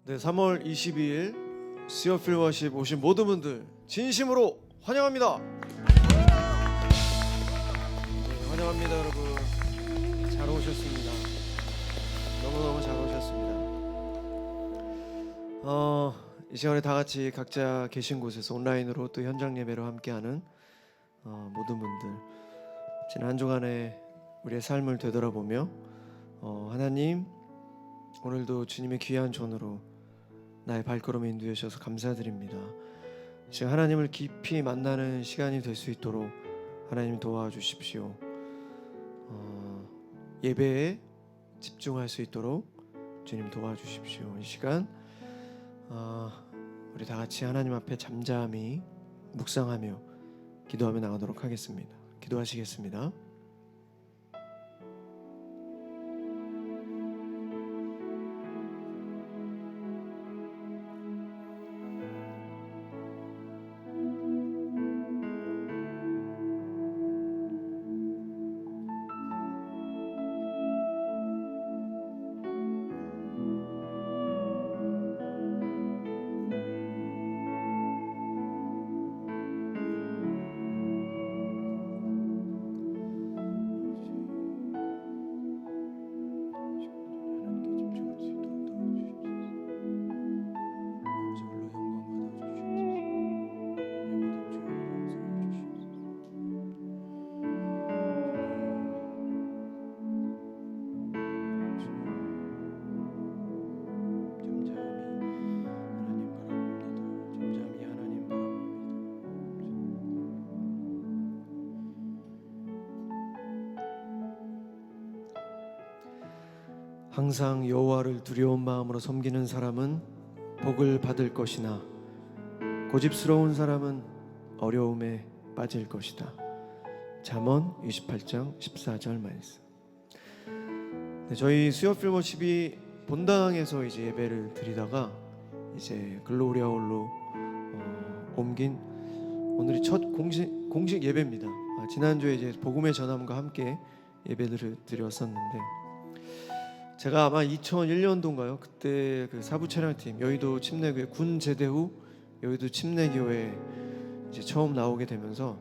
네, 3월 22일 시어필 워십 오신 모든 분들 진심으로 환영합니다. 네, 환영합니다, 여러분. 잘 오셨습니다. 너무너무 잘 오셨습니다. 이 시간에 다 같이 각자 계신 곳에서 온라인으로 또 현장 예배로 함께하는 모든 분들, 지난 한 주간의 우리의 삶을 되돌아보며 하나님, 오늘도 주님의 귀한 손으로 나의 발걸음을 인도해 주셔서 감사드립니다. 지금 하나님을 깊이 만나는 시간이 될 수 있도록 하나님 도와주십시오. 예배에 집중할 수 있도록 주님 도와주십시오. 이 시간 우리 다 같이 하나님 앞에 잠잠히 묵상하며 기도하며 나가도록 하겠습니다. 기도하시겠습니다. 항상 여호와를 두려운 마음으로 섬기는 사람은 복을 받을 것이나 고집스러운 사람은 어려움에 빠질 것이다. 잠언 28장 14절 말씀. 네, 저희 수요필 워십이 본당에서 이제 예배를 드리다가 이제 글로리아홀로 옮긴 오늘이 첫 공식 예배입니다. 지난주에 이제 복음의 전함과 함께 예배를 드렸었는데, 제가 아마 2001년도인가요? 그때 그 사부 찬양팀 여의도 침례교회 군 제대 후 여의도 침례교회 이제 처음 나오게 되면서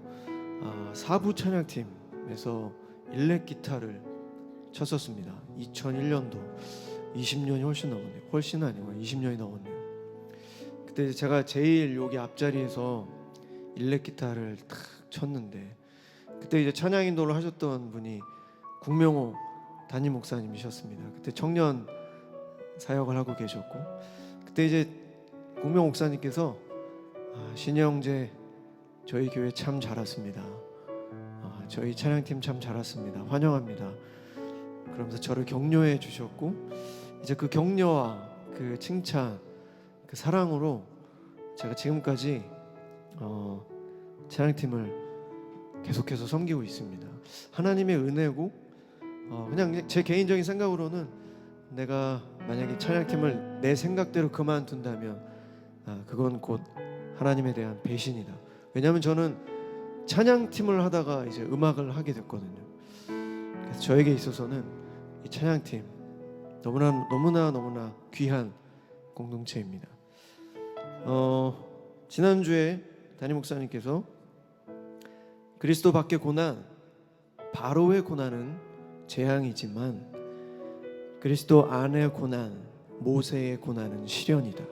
사부 찬양팀에서 일렉 기타를 쳤었습니다. 2001년도 20년이 훨씬 넘었네요. 훨씬 아니고 20년이 넘었네요. 그때 제가 제일 여기 앞자리에서 일렉 기타를 탁 쳤는데, 그때 이제 찬양 인도를 하셨던 분이 국명호 담임 목사님이셨습니다. 그때 청년 사역을 하고 계셨고, 그때 이제 국명 목사님께서 신이 형제 저희 교회 참 잘 왔습니다. 저희 찬양팀 참 잘 왔습니다. 환영합니다. 그러면서 저를 격려해 주셨고, 이제 그 격려와 그 칭찬, 그 사랑으로 제가 지금까지 찬양팀을 계속해서 섬기고 있습니다. 하나님의 은혜고, 그냥 제 개인적인 생각으로는 내가 만약에 찬양팀을 내 생각대로 그만둔다면 그건 곧 하나님에 대한 배신이다. 왜냐하면 저는 찬양팀을 하다가 이제 음악을 하게 됐거든요. 그래서 저에게 있어서는 이 찬양팀 너무나 귀한 공동체입니다. 지난주에 담임 목사님께서 그리스도 밖의 고난, 바로의 고난은 재앙이지만 그리스도 안의 고난, 모세의 고난은 시련이다.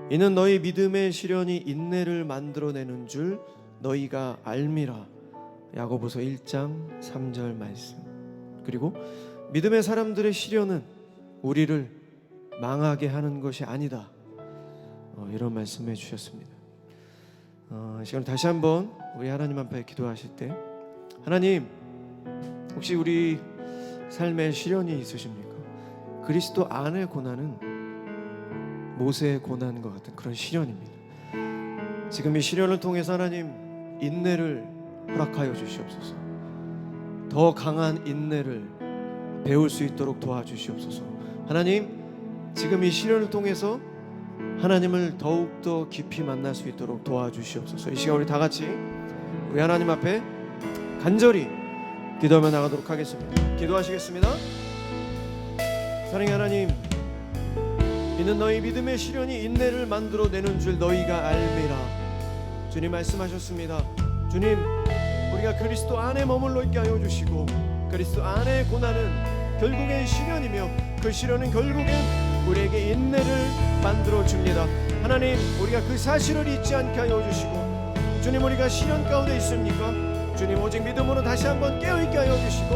이는 너희 믿음의 시련이 인내를 만들어내는 줄 너희가 알미라. 야고보서 1장 3절 말씀. 그리고 믿음의 사람들의 시련은 우리를 망하게 하는 것이 아니다. 이런 말씀해 주셨습니다. 시간 다시 한번 우리 하나님 앞에 기도하실 때, 하나님, 혹시 우리 삶에 시련이 있으십니까? 그리스도 안의 고난은 모세의 고난과 같은 그런 시련입니다. 지금 이 시련을 통해서 하나님 인내를 허락하여 주시옵소서. 더 강한 인내를 배울 수 있도록 도와주시옵소서. 하나님, 지금 이 시련을 통해서 하나님을 더욱더 깊이 만날 수 있도록 도와주시옵소서. 이 시간 우리 다 같이 우리 하나님 앞에 간절히 기도하며 나가도록 하겠습니다. 기도하시겠습니다. 사랑의 하나님, 이는 너희 믿음의 시련이 인내를 만들어내는 줄 너희가 알미라. 주님 말씀하셨습니다. 주님, 우리가 그리스도 안에 머물러 있게 하여 주시고, 그리스도 안의 고난은 결국엔 시련이며 그 시련은 결국엔 우리에게 인내를 만들어 줍니다. 하나님, 우리가 그 사실을 잊지 않게 하여 주시고, 주님, 우리가 시련 가운데 있습니까? 주님, 오직 믿음으로 다시 한번 깨어있게 하여 주시고,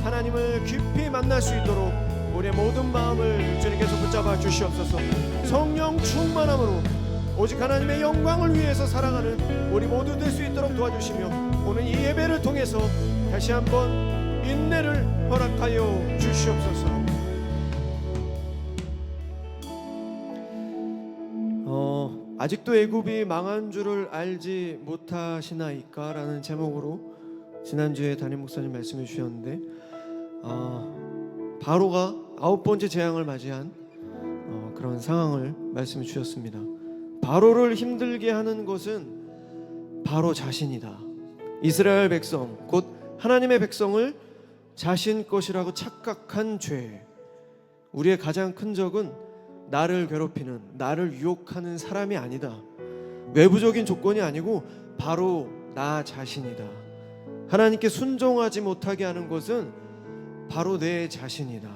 하나님을 깊이 만날 수 있도록 우리의 모든 마음을 주님께서 붙잡아 주시옵소서. 성령 충만함으로 오직 하나님의 영광을 위해서 살아가는 우리 모두 될 수 있도록 도와주시며, 오늘 이 예배를 통해서 다시 한번 인내를 허락하여 주시옵소서. 아직도 애굽이 망한 줄을 알지 못하시나이까? 라는 제목으로 지난주에 담임 목사님 말씀해 주셨는데, 바로가 9번째 재앙을 맞이한 그런 상황을 말씀해 주셨습니다. 바로를 힘들게 하는 것은 바로 자신이다. 이스라엘 백성, 곧 하나님의 백성을 자신 것이라고 착각한 죄. 우리의 가장 큰 적은 나를 괴롭히는, 나를 유혹하는 사람이 아니다. 외부적인 조건이 아니고 바로 나 자신이다. 하나님께 순종하지 못하게 하는 것은 바로 내 자신이다.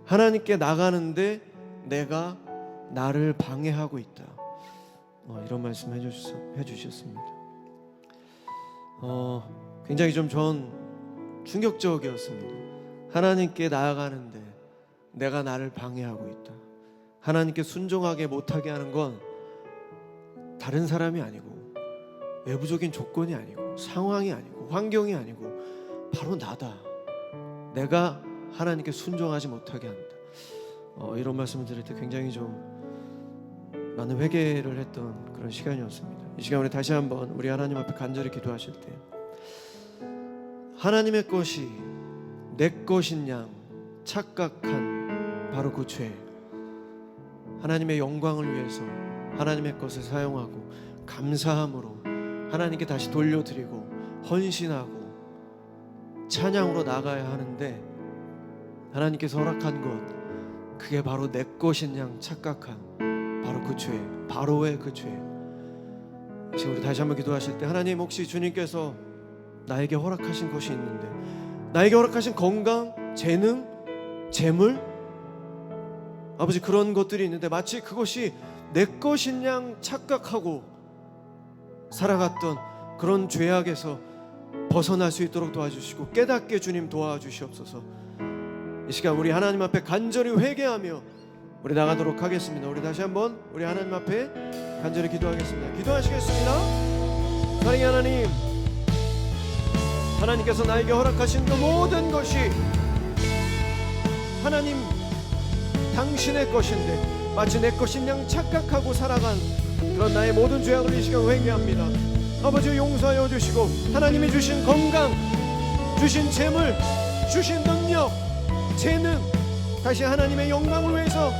하나님께 나가는데 내가 나를 방해하고 있다. 이런 말씀 해주셨습니다. 굉장히 좀 전 충격적이었습니다. 하나님께 나아가는데 내가 나를 방해하고 있다. 하나님께 순종하게 못하게 하는 건 다른 사람이 아니고 외부적인 조건이 아니고 상황이 아니고 환경이 아니고 바로 나다. 내가 하나님께 순종하지 못하게 한다. 이런 말씀을 드릴 때 굉장히 좀 많은 회개를 했던 그런 시간이었습니다. 이 시간 우리 다시 한번 우리 하나님 앞에 간절히 기도하실 때, 하나님의 것이 내 것인 양 착각한 바로 그 죄, 하나님의 영광을 위해서 하나님의 것을 사용하고 감사함으로 하나님께 다시 돌려드리고 헌신하고 찬양으로 나가야 하는데, 하나님께서 허락한 것, 그게 바로 내 것인 양 착각한 바로 그 죄, 바로의 그 죄. 지금 우리 다시 한번 기도하실 때, 하나님, 혹시 주님께서 나에게 허락하신 것이 있는데, 나에게 허락하신 건강, 재능, 재물, 아버지, 그런 것들이 있는데 마치 그것이 내 것인 양 착각하고 살아갔던 그런 죄악에서 벗어날 수 있도록 도와주시고 깨닫게 주님 도와주시옵소서. 이 시간 우리 하나님 앞에 간절히 회개하며 우리 나가도록 하겠습니다. 우리 다시 한번 우리 하나님 앞에 간절히 기도하겠습니다. 기도하시겠습니다. 사랑의 하나님, 하나님께서 나에게 허락하신 그 모든 것이 하나님 당신의 것인데 마치 내 것인 양 착각하고 살아간 그런 나의 모든 죄악을 이 시간 회개합니다. 아버지, 용서하여 주시고 하나님이 주신 건강, 주신 재물, 주신 능력, 재능, 다시 하나님의 영광을 위해서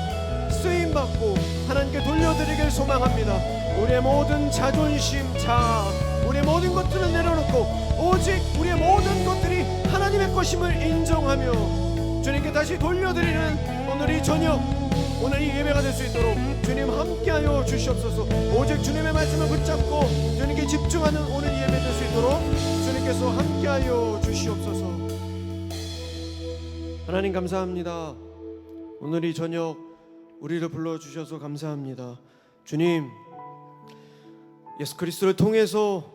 쓰임받고 하나님께 돌려드리길 소망합니다. 우리의 모든 자존심, 자아, 우리의 모든 것들을 내려놓고 오직 우리의 모든 것들이 하나님의 것임을 인정하며 주님께 다시 돌려드리는 오늘 이 저녁, 오늘 이 예배가 될 수 있도록 주님 함께하여 주시옵소서. 오직 주님의 말씀을 붙잡고 주님께 집중하는 오늘 이 예배 될 수 있도록 주님께서 함께하여 주시옵소서. 하나님, 감사합니다. 오늘 이 저녁 우리를 불러주셔서 감사합니다. 주님, 예수 그리스도를 통해서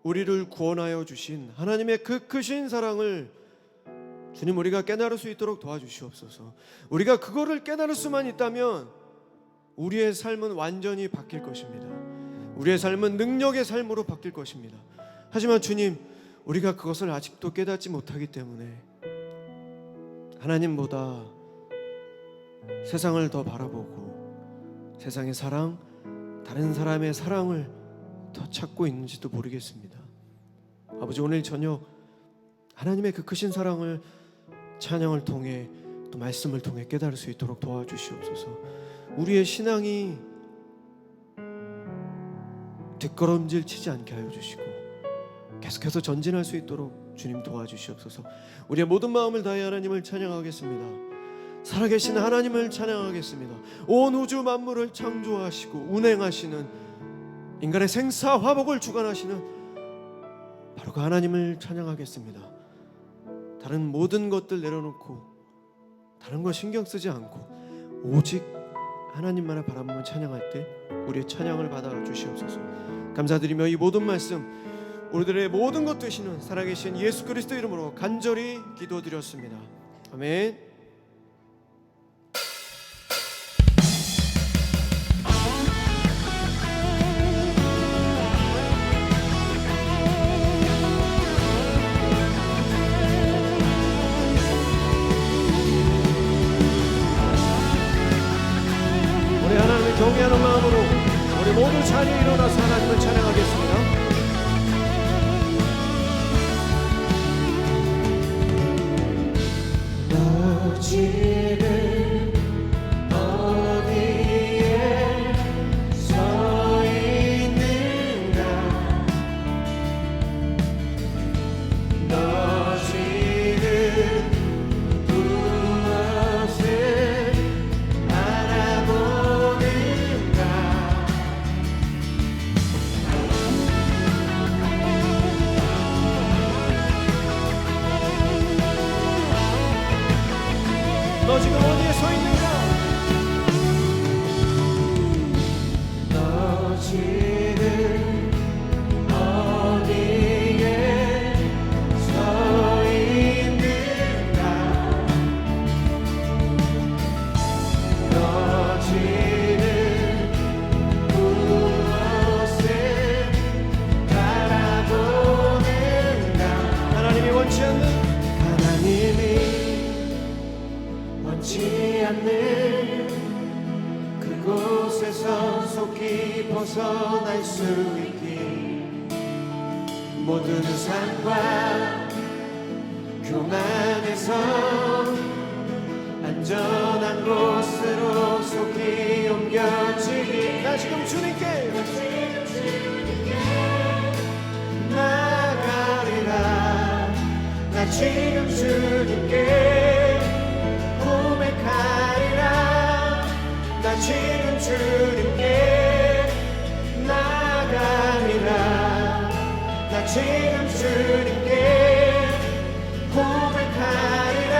우리를 구원하여 주신 하나님의 그 크신 사랑을 주님, 우리가 깨달을 수 있도록 도와주시옵소서. 우리가 그거를 깨달을 수만 있다면 우리의 삶은 완전히 바뀔 것입니다. 우리의 삶은 능력의 삶으로 바뀔 것입니다. 하지만 주님, 우리가 그것을 아직도 깨닫지 못하기 때문에 하나님보다 세상을 더 바라보고 세상의 사랑, 다른 사람의 사랑을 더 찾고 있는지도 모르겠습니다. 아버지, 오늘 저녁 하나님의 그 크신 사랑을 찬양을 통해 또 말씀을 통해 깨달을 수 있도록 도와주시옵소서. 우리의 신앙이 뒷걸음질 치지 않게 하여 주시고 계속해서 전진할 수 있도록 주님 도와주시옵소서. 우리의 모든 마음을 다해 하나님을 찬양하겠습니다. 살아계신 하나님을 찬양하겠습니다. 온 우주 만물을 창조하시고 운행하시는, 인간의 생사 화복을 주관하시는 바로 그 하나님을 찬양하겠습니다. 다른 모든 것들 내려놓고 다른 거 신경 쓰지 않고 오직 하나님만을 바라보며 찬양할 때 우리의 찬양을 받아 주시옵소서. 감사드리며 이 모든 말씀 우리들의 모든 것 되시는 살아계신 예수 그리스도 이름으로 간절히 기도드렸습니다. 아멘. 우리 하나님을 경외하는 마음으로 우리 모두 자리에 일어나서 하나님을 찬양하겠습니다. 너 지금 어디에 서 있는가? 너 지금 무엇을 바라보는가? 너 지금 어디에 서 있는가? 너 지금 어디에 서 있는가? 너 지금 무엇을 바라보는가? 하나님이 원치 않는, 원치 않는 그곳에서 속히 벗어날 수 있기, 모든 우상과 교만에서 안전한 곳으로 속히 옮겨지기. 나 지금 주님께 나가리라. 나 지금 주님께 고백하리라. 나 지금 주님께 나가리라. 나 지금 주님께 고백하리라.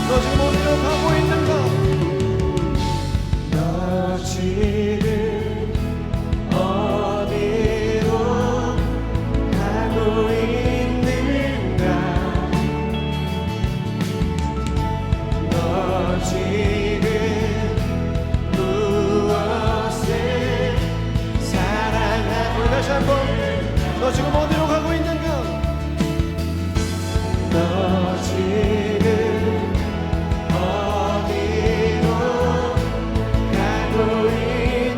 너 지금 어디로 가고 있는가? 너 지금 어디로 가고 있는가? 너 지금 무엇을 사랑하고. 다시 한번, 너 지금 어디로 가고 있는가? 너 지금 어디로 가고 있는가?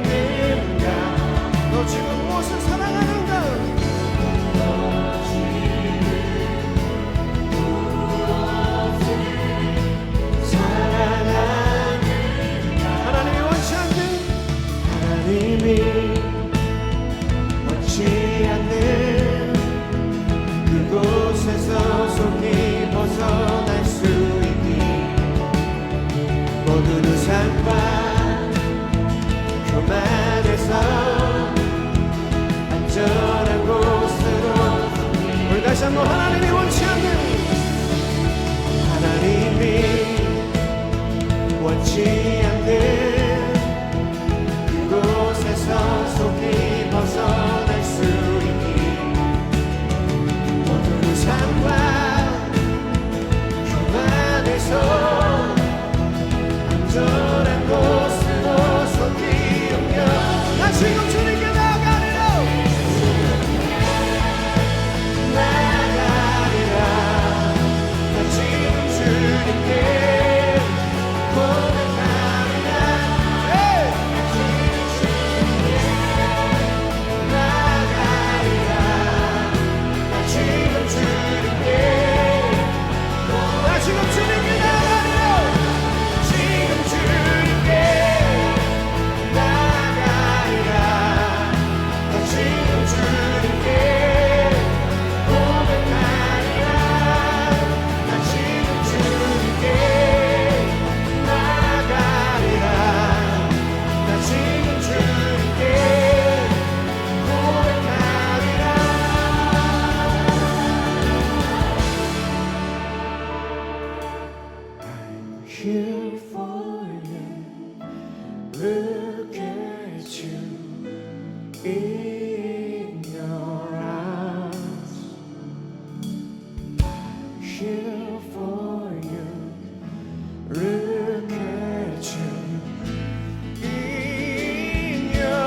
Look at you in your eyes, here for you. Look at you in your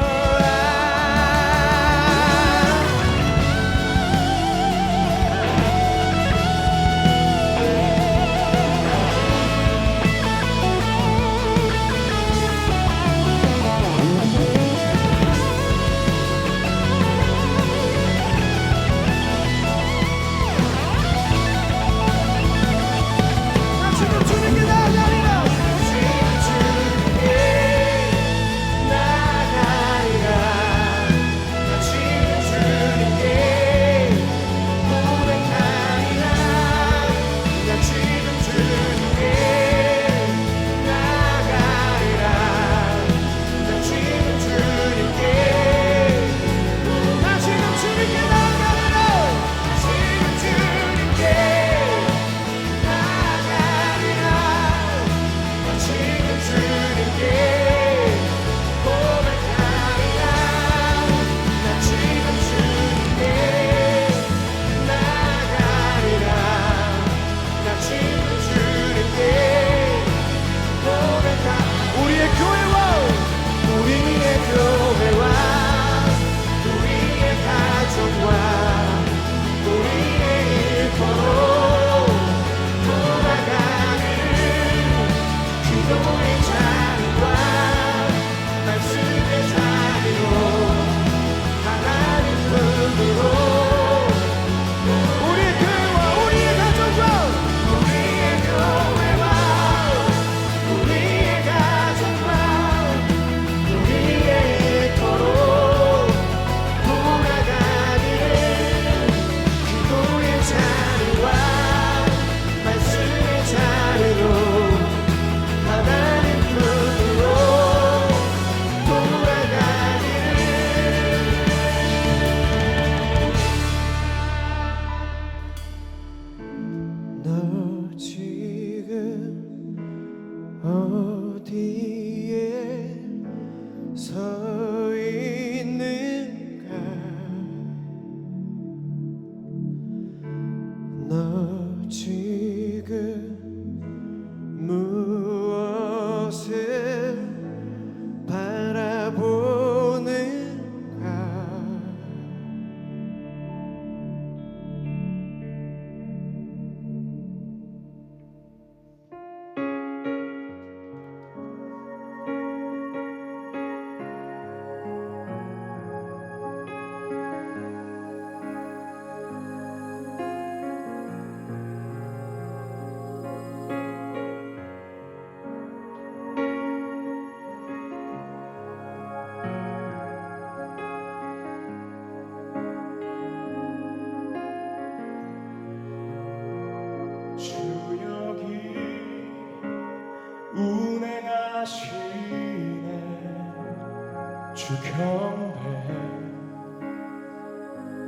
주 경배해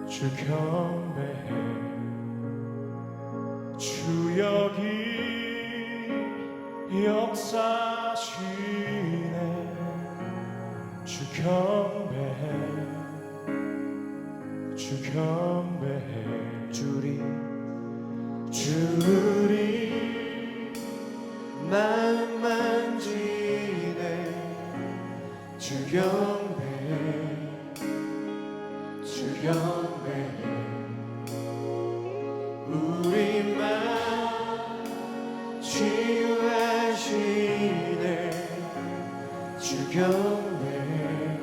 주 경배해 주 여기 역사시네 주 경배해 주 경배해 주리 마음 만지네 주 경배해 주 경배해 우리 맘 치유하시네 주 경배해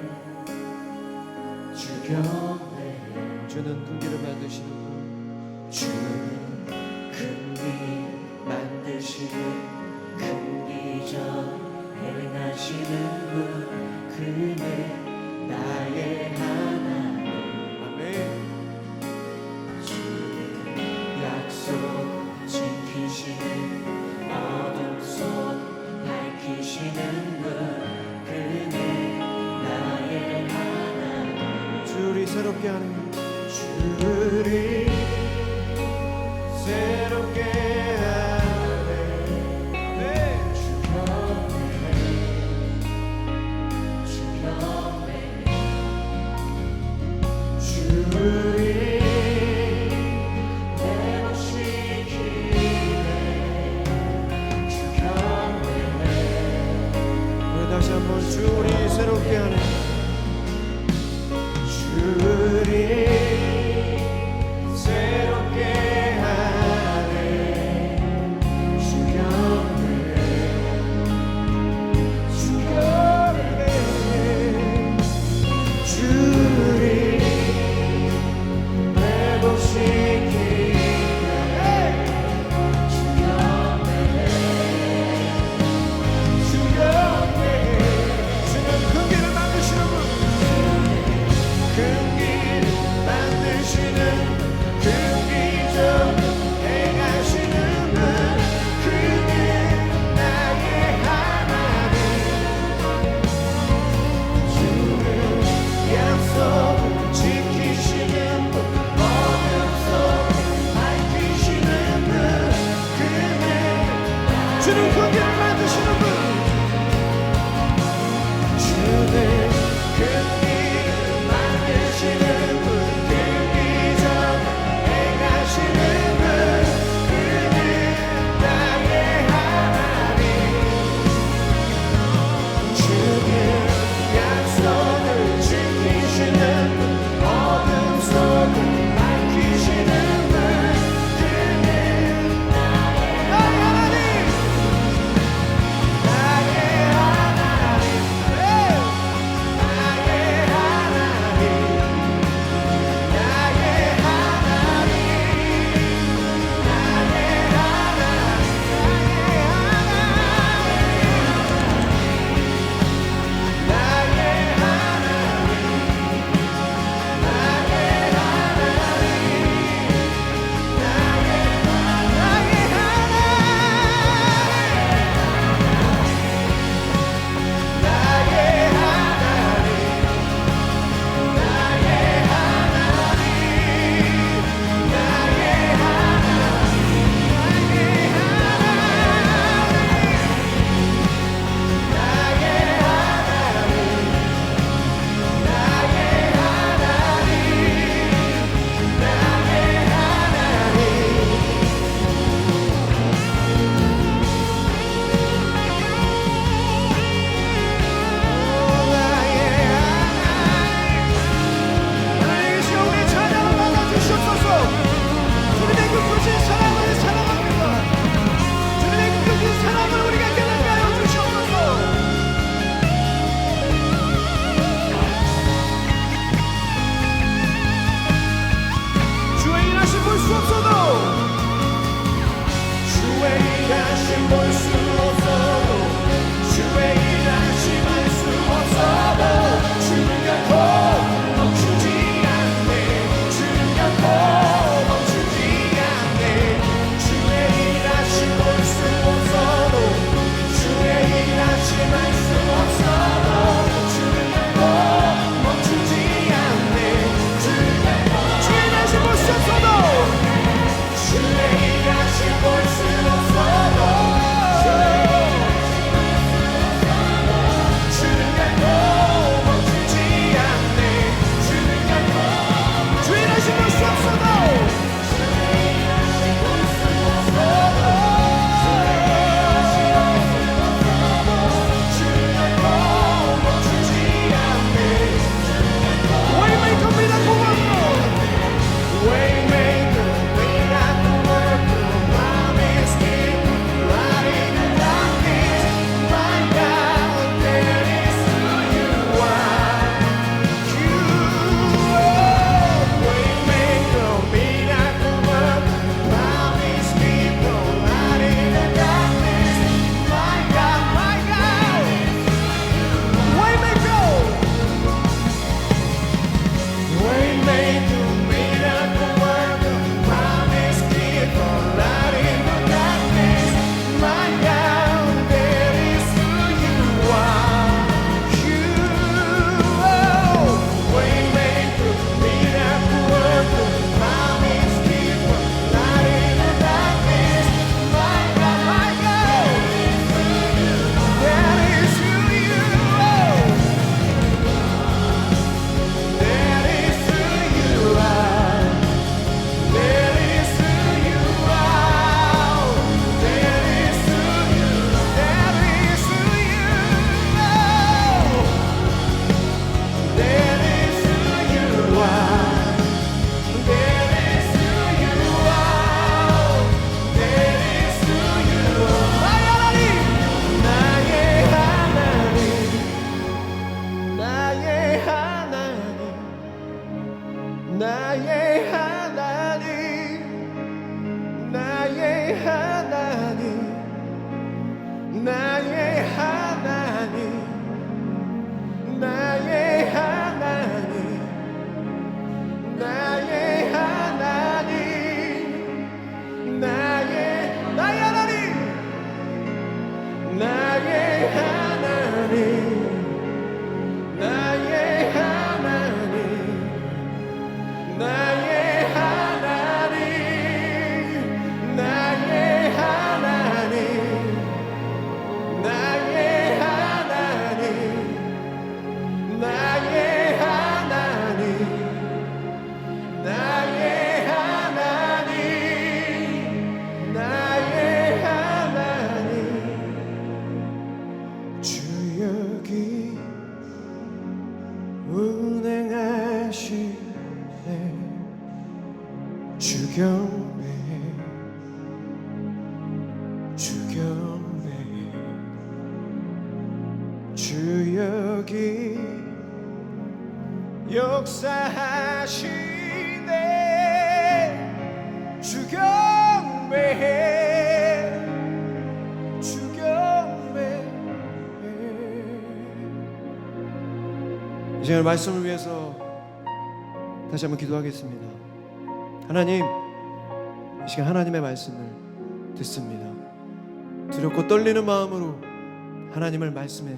주 경배해 주는 긍휼을 만드시는 분 주는 긍휼 만드시는 큰 기적 행하시는 분 그네 나의 하나님 아멘 주는 약속 지키시는 어둠 속 밝히시는 분 그네 나의 하나님 주리 새롭게 하는 주리 새롭게 하네 주 경배해 주리 새롭게 하네. 주리 새롭게 하네. 주 경배해. 주 경배해. 주리 회복시키며 주 경배해. 주 경배해. 주는 긍기를 만드시는 분. 긍기를 나의 하나님, 나의 하나님, 나의 하나님, 나의 하나님, 나의 하나님, 나의 하나님, 나의 하나님, 나의 하나님, 나의 하나님, 나의 하나님, 나의 하나님, 나의 하나님, 나의 하나님, 나의 하나님. 주 여기 운행하시네. 주경배, 주경배. 주 여기 역사하시네. 주경배, 주경배. 이 시간 말씀을 위해서 다시 한번 기도하겠습니다. 하나님, 이 시간 하나님의 말씀을 듣습니다. 두렵고 떨리는 마음으로 하나님을 말씀에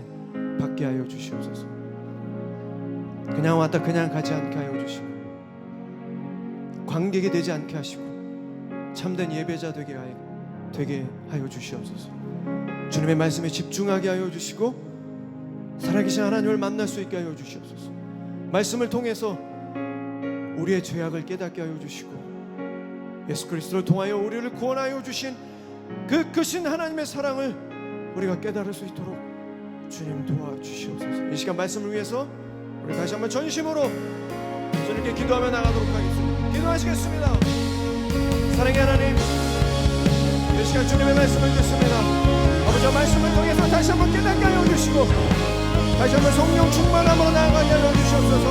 받게 하여 주시옵소서. 그냥 왔다 그냥 가지 않게 하여 주시고, 관객이 되지 않게 하시고, 참된 예배자 되게 하여 주시옵소서. 주님의 말씀에 집중하게 하여 주시고, 살아계신 하나님을 만날 수 있게 하여 주시옵소서. 말씀을 통해서 우리의 죄악을 깨닫게 하여 주시고, 예수 그리스도를 통하여 우리를 구원하여 주신 그 크신 하나님의 사랑을 우리가 깨달을 수 있도록 주님 도와주시옵소서. 이 시간 말씀을 위해서 우리 다시 한번 전심으로 주님께 기도하며 나가도록 하겠습니다. 기도하시겠습니다. 사랑의 하나님, 이 시간 주님의 말씀을 듣습니다. 아버지, 말씀을 통해서 다시 한번 깨닫게 하여 주시고, 다시 한번 성령 충만함으로 나아가게 하여 주시옵소서.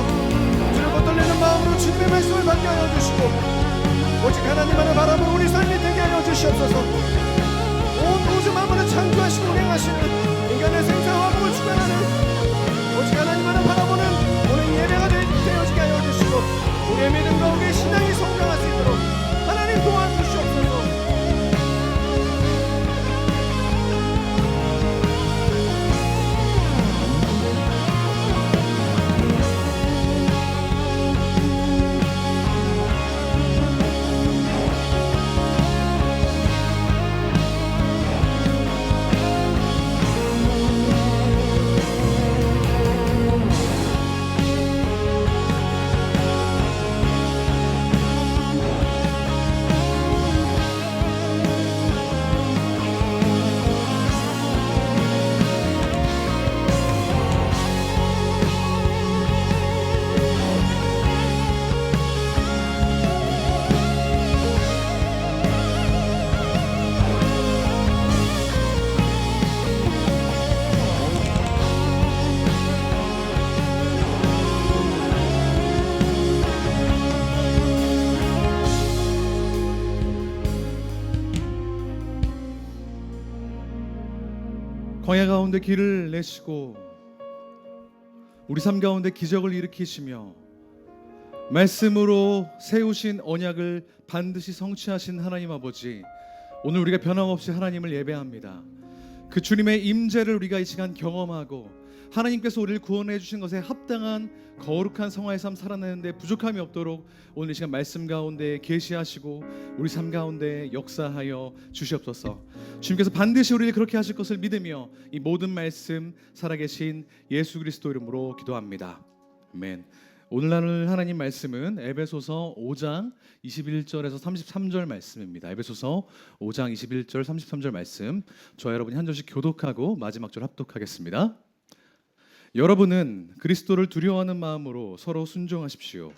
두렵고 떨리는 마음으로 주님의 말씀을 받게 하여 주시고, 오직 하나님만을 바라보는 우리 삶이 되게 하여 주시옵소서. 온 우주 만물을 창조하시고 운행하시는 인간의 생사화복을 주관하는 오직 하나님만을 바라보는 오늘 예배가 되어지게 하여 주시고, 우리의 믿음과 우리의 신앙이 성장할 수 있도록 하나님 도와주시옵소서. 광야 가운데 길을 내시고 우리 삶 가운데 기적을 일으키시며 말씀으로 세우신 언약을 반드시 성취하신 하나님 아버지, 오늘 우리가 변함없이 하나님을 예배합니다. 그 주님의 임재를 우리가 이 시간 경험하고 하나님께서 우리를 구원해 주신 것에 합당한 거룩한 성화의 삶 살아내는데 부족함이 없도록 오늘 이 시간 말씀 가운데 계시하시고 우리 삶 가운데 역사하여 주시옵소서. 주님께서 반드시 우리를 그렇게 하실 것을 믿으며 이 모든 말씀 살아계신 예수 그리스도 이름으로 기도합니다. 아멘. 오늘 나눌 하나님 말씀은 에베소서 5장 21절에서 33절 말씀입니다. 에베소서 5장 21절 33절 말씀, 저와 여러분이 한 절씩 교독하고 마지막 절 합독하겠습니다. 여러분은 그리스도를 두려워하는 마음으로 서로 순종하십시오.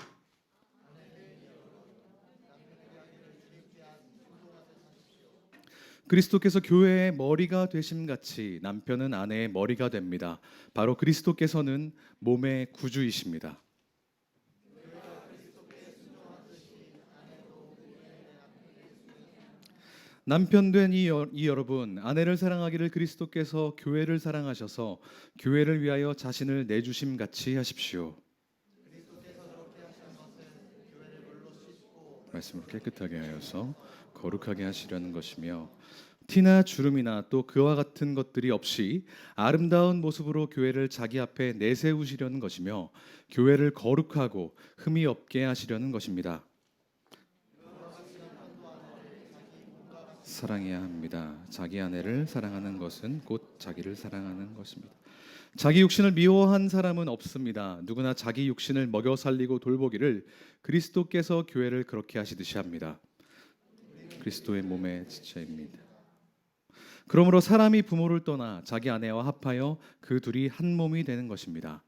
그리스도께서 교회의 머리가 되심같이 남편은 아내의 머리가 됩니다. 바로 그리스도께서는 몸의 구주이십니다. 남편 된 이 여러분, 아내를 사랑하기를 그리스도께서 교회를 사랑하셔서 교회를 위하여 자신을 내주심 같이 하십시오. 말씀을 깨끗하게 하여서 거룩하게 하시려는 것이며, 티나 주름이나 또 그와 같은 것들이 없이 아름다운 모습으로 교회를 자기 앞에 내세우시려는 것이며, 교회를 거룩하고 흠이 없게 하시려는 것입니다. 사랑해야 합니다. 자기 아내를 사랑하는 것은 곧 자기를 사랑하는 것입니다. 자기 육신을 미워한 사람은 없습니다. 누구나 자기 육신을 먹여 살리고 돌보기를 그리스도께서 교회를 그렇게 하시듯이 합니다. 그리스도의 몸의 지체입니다. 그러므로 사람이 부모를 떠나 자기 아내와 합하여 그 둘이 한 몸이 되는 것입니다.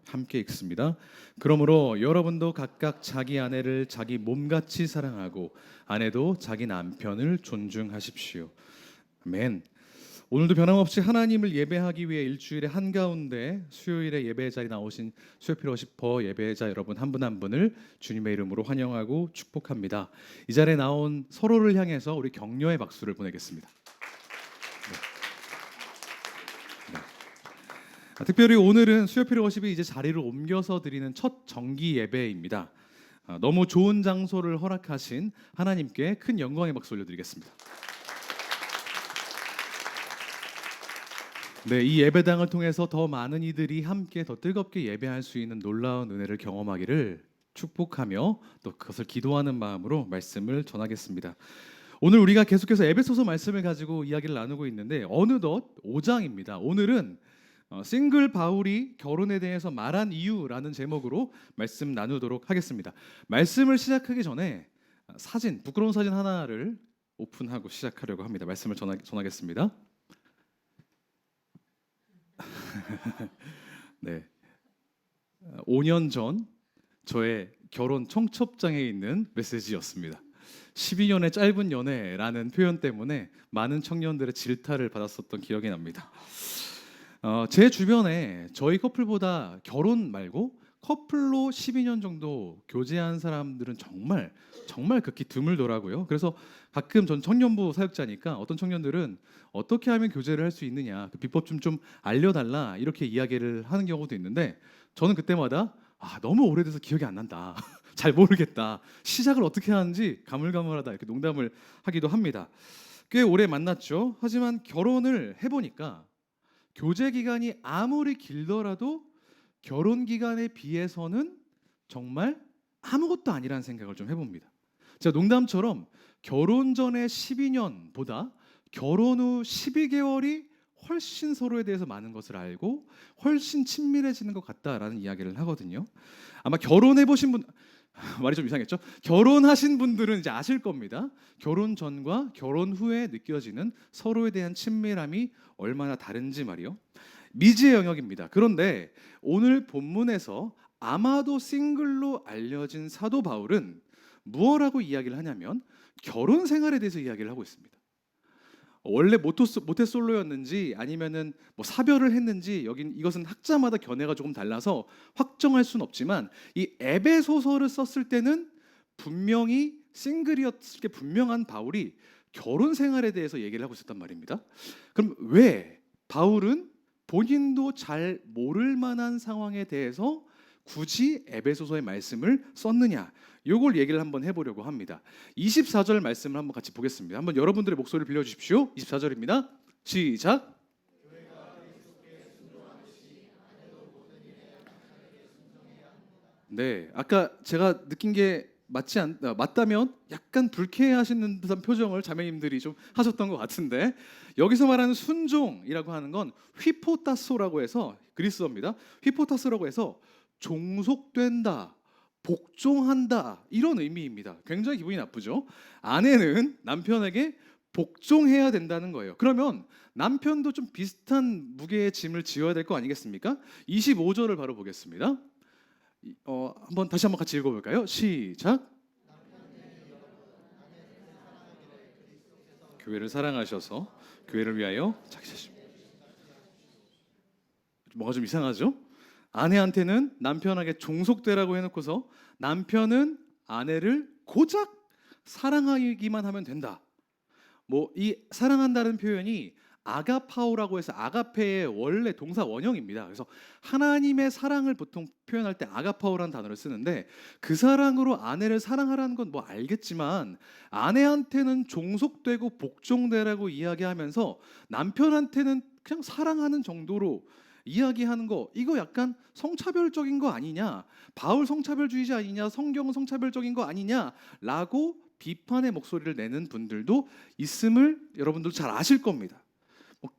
함께 읽습니다. 그러므로 여러분도 각각 자기 아내를 자기 몸같이 사랑하고 아내도 자기 남편을 존중하십시오. 아멘. 오늘도 변함없이 하나님을 예배하기 위해 일주일에 한가운데 수요일에 예배 자리 나오신 수요필 워시퍼 예배자 여러분 한 분 한 분을 주님의 이름으로 환영하고 축복합니다. 이 자리에 나온 서로를 향해서 우리 격려의 박수를 보내겠습니다. 특별히 오늘은 수요필 워십이 이제 자리를 옮겨서 드리는 첫 정기 예배입니다. 너무 좋은 장소를 허락하신 하나님께 큰 영광의 박수 올려드리겠습니다. 네, 이 예배당을 통해서 더 많은 이들이 함께 더 뜨겁게 예배할 수 있는 놀라운 은혜를 경험하기를 축복하며 또 그것을 기도하는 마음으로 말씀을 전하겠습니다. 오늘 우리가 계속해서 에베소서 말씀을 가지고 이야기를 나누고 있는데 어느덧 5장입니다. 오늘은 싱글 바울이 결혼에 대해서 말한 이유라는 제목으로 말씀 나누도록 하겠습니다. 말씀을 시작하기 전에 사진, 부끄러운 사진 하나를 오픈하고 시작하려고 합니다. 말씀을 전하겠습니다. 네, 5년 전 저의 결혼 청첩장에 있는 메시지였습니다. 12년의 짧은 연애라는 표현 때문에 많은 청년들의 질타를 받았었던 기억이 납니다. 제 주변에 저희 커플보다 결혼 말고 커플로 12년 정도 교제한 사람들은 정말 극히 드물더라고요. 그래서 가끔 전 청년부 사역자니까 어떤 청년들은 어떻게 하면 교제를 할 수 있느냐, 그 비법 좀 알려달라 이렇게 이야기를 하는 경우도 있는데 저는 그때마다 너무 오래돼서 기억이 안 난다. 잘 모르겠다. 시작을 어떻게 하는지 가물가물하다 이렇게 농담을 하기도 합니다. 꽤 오래 만났죠. 하지만 결혼을 해보니까 교제 기간이 아무리 길더라도 결혼 기간에 비해서는 정말 아무것도 아니라는 생각을 좀 해봅니다. 제가 농담처럼 결혼 전에 12년보다 결혼 후 12개월이 훨씬 서로에 대해서 많은 것을 알고 훨씬 친밀해지는 것 같다라는 이야기를 하거든요. 아마 결혼해 보신 분 말이 좀 이상했죠? 결혼하신 분들은 이제 아실 겁니다. 결혼 전과 결혼 후에 느껴지는 서로에 대한 친밀함이 얼마나 다른지 말이요. 미지의 영역입니다. 그런데 오늘 본문에서 아마도 싱글로 알려진 사도 바울은 무엇라고 이야기를 하냐면 결혼 생활에 대해서 이야기를 하고 있습니다. 원래 모태솔로였는지 아니면은 뭐 사별을 했는지 이것은 학자마다 견해가 조금 달라서 확정할 수는 없지만 이 에베소서를 썼을 때는 분명히 싱글이었을 게 분명한 바울이 결혼 생활에 대해서 얘기를 하고 있었단 말입니다. 그럼 왜 바울은 본인도 잘 모를 만한 상황에 대해서 굳이 에베소서의 말씀을 썼느냐? 이걸 얘기를 한번 해보려고 합니다. 24절 말씀을 한번 같이 보겠습니다. 한번 여러분들의 목소리를 빌려주십시오. 24절입니다. 시작. 네, 아까 제가 느낀 게 맞다면 약간 불쾌해하시는 듯한 표정을 자매님들이 좀 하셨던 것 같은데 여기서 말하는 순종이라고 하는 건 휘포타소라고 해서 그리스어입니다. 휘포타소라고 해서 종속된다, 복종한다 이런 의미입니다. 굉장히 기분이 나쁘죠. 아내는 남편에게 복종해야 된다는 거예요. 그러면 남편도 좀 비슷한 무게의 짐을 지어야 될 거 아니겠습니까? 25절을 바로 보겠습니다. 다시 한번 같이 읽어볼까요? 시작. 교회를 사랑하셔서 교회를 위하여 자기 자신. 뭔가 좀 이상하죠? 아내한테는 남편에게 종속되라고 해놓고서 남편은 아내를 고작 사랑하기만 하면 된다. 뭐 이 사랑한다는 표현이 아가파오라고 해서 아가페의 원래 동사 원형입니다. 그래서 하나님의 사랑을 보통 표현할 때 아가파오라는 단어를 쓰는데 그 사랑으로 아내를 사랑하라는 건 뭐 알겠지만 아내한테는 종속되고 복종되라고 이야기하면서 남편한테는 그냥 사랑하는 정도로 이야기하는 거, 이거 약간 성차별적인 거 아니냐, 바울 성차별주의자 아니냐, 성경 성차별적인 거 아니냐라고 비판의 목소리를 내는 분들도 있음을 여러분들 잘 아실 겁니다.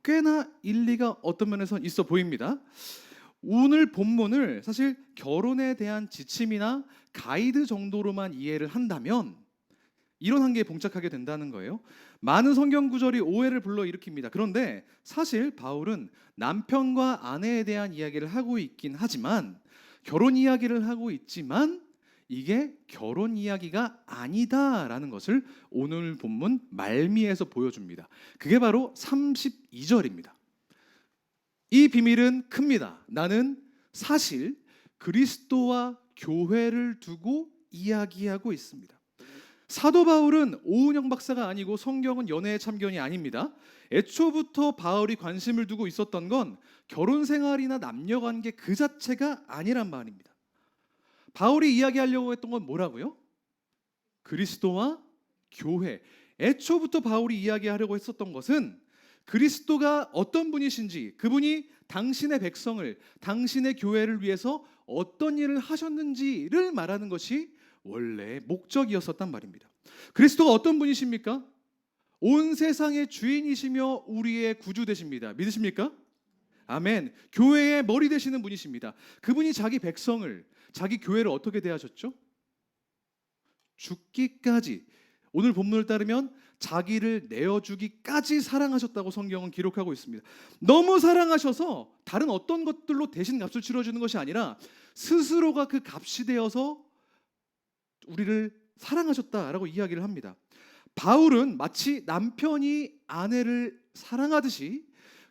꽤나 일리가 어떤 면에서는 있어 보입니다. 오늘 본문을 사실 결혼에 대한 지침이나 가이드 정도로만 이해를 한다면 이런 한계에 봉착하게 된다는 거예요. 많은 성경 구절이 오해를 불러일으킵니다. 그런데 사실 바울은 남편과 아내에 대한 이야기를 하고 있긴 하지만, 결혼 이야기를 하고 있지만 이게 결혼 이야기가 아니다라는 것을 오늘 본문 말미에서 보여줍니다. 그게 바로 32절입니다. 이 비밀은 큽니다. 나는 사실 그리스도와 교회를 두고 이야기하고 있습니다. 사도 바울은 오은영 박사가 아니고 성경은 연애의 참견이 아닙니다. 애초부터 바울이 관심을 두고 있었던 건 결혼 생활이나 남녀관계 그 자체가 아니란 말입니다. 바울이 이야기하려고 했던 건 뭐라고요? 그리스도와 교회. 애초부터 바울이 이야기하려고 했었던 것은 그리스도가 어떤 분이신지, 그분이 당신의 백성을, 당신의 교회를 위해서 어떤 일을 하셨는지를 말하는 것이 원래 목적이었었단 말입니다. 그리스도가 어떤 분이십니까? 온 세상의 주인이시며 우리의 구주 되십니다. 믿으십니까? 아멘. 교회의 머리 되시는 분이십니다. 그분이 자기 백성을, 자기 교회를 어떻게 대하셨죠? 죽기까지, 오늘 본문을 따르면 자기를 내어주기까지 사랑하셨다고 성경은 기록하고 있습니다. 너무 사랑하셔서 다른 어떤 것들로 대신 값을 치러주는 것이 아니라 스스로가 그 값이 되어서 우리를 사랑하셨다라고 이야기를 합니다. 바울은 마치 남편이 아내를 사랑하듯이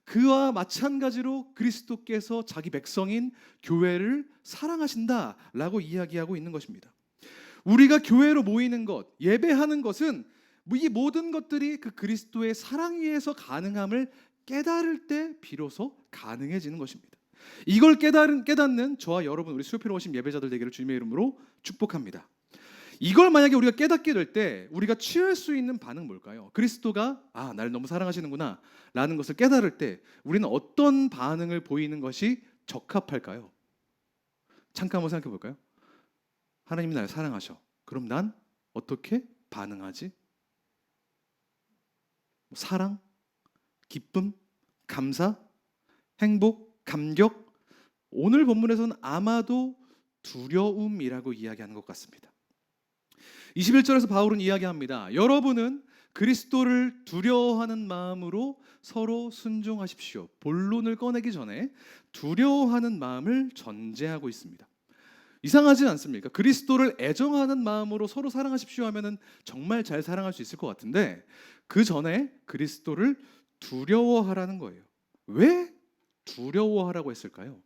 그와 마찬가지로 그리스도께서 자기 백성인 교회를 사랑하신다라고 이야기하고 있는 것입니다. 우리가 교회로 모이는 것, 예배하는 것은 이 모든 것들이 그 그리스도의 사랑 위에서 가능함을 깨달을 때 비로소 가능해지는 것입니다. 이걸 깨닫는 저와 여러분, 우리 수요필에 오신 예배자들 되기를 주님의 이름으로 축복합니다. 이걸 만약에 우리가 깨닫게 될 때 우리가 취할 수 있는 반응 뭘까요? 그리스도가 나를 너무 사랑하시는구나 라는 것을 깨달을 때 우리는 어떤 반응을 보이는 것이 적합할까요? 잠깐 한번 생각해 볼까요? 하나님이 나를 사랑하셔. 그럼 난 어떻게 반응하지? 사랑, 기쁨, 감사, 행복, 감격. 오늘 본문에서는 아마도 두려움이라고 이야기하는 것 같습니다. 21절에서 바울은 이야기합니다. 여러분은 그리스도를 두려워하는 마음으로 서로 순종하십시오. 본론을 꺼내기 전에 두려워하는 마음을 전제하고 있습니다. 이상하지 않습니까? 그리스도를 애정하는 마음으로 서로 사랑하십시오 하면은 정말 잘 사랑할 수 있을 것 같은데 그 전에 그리스도를 두려워하라는 거예요. 왜 두려워하라고 했을까요?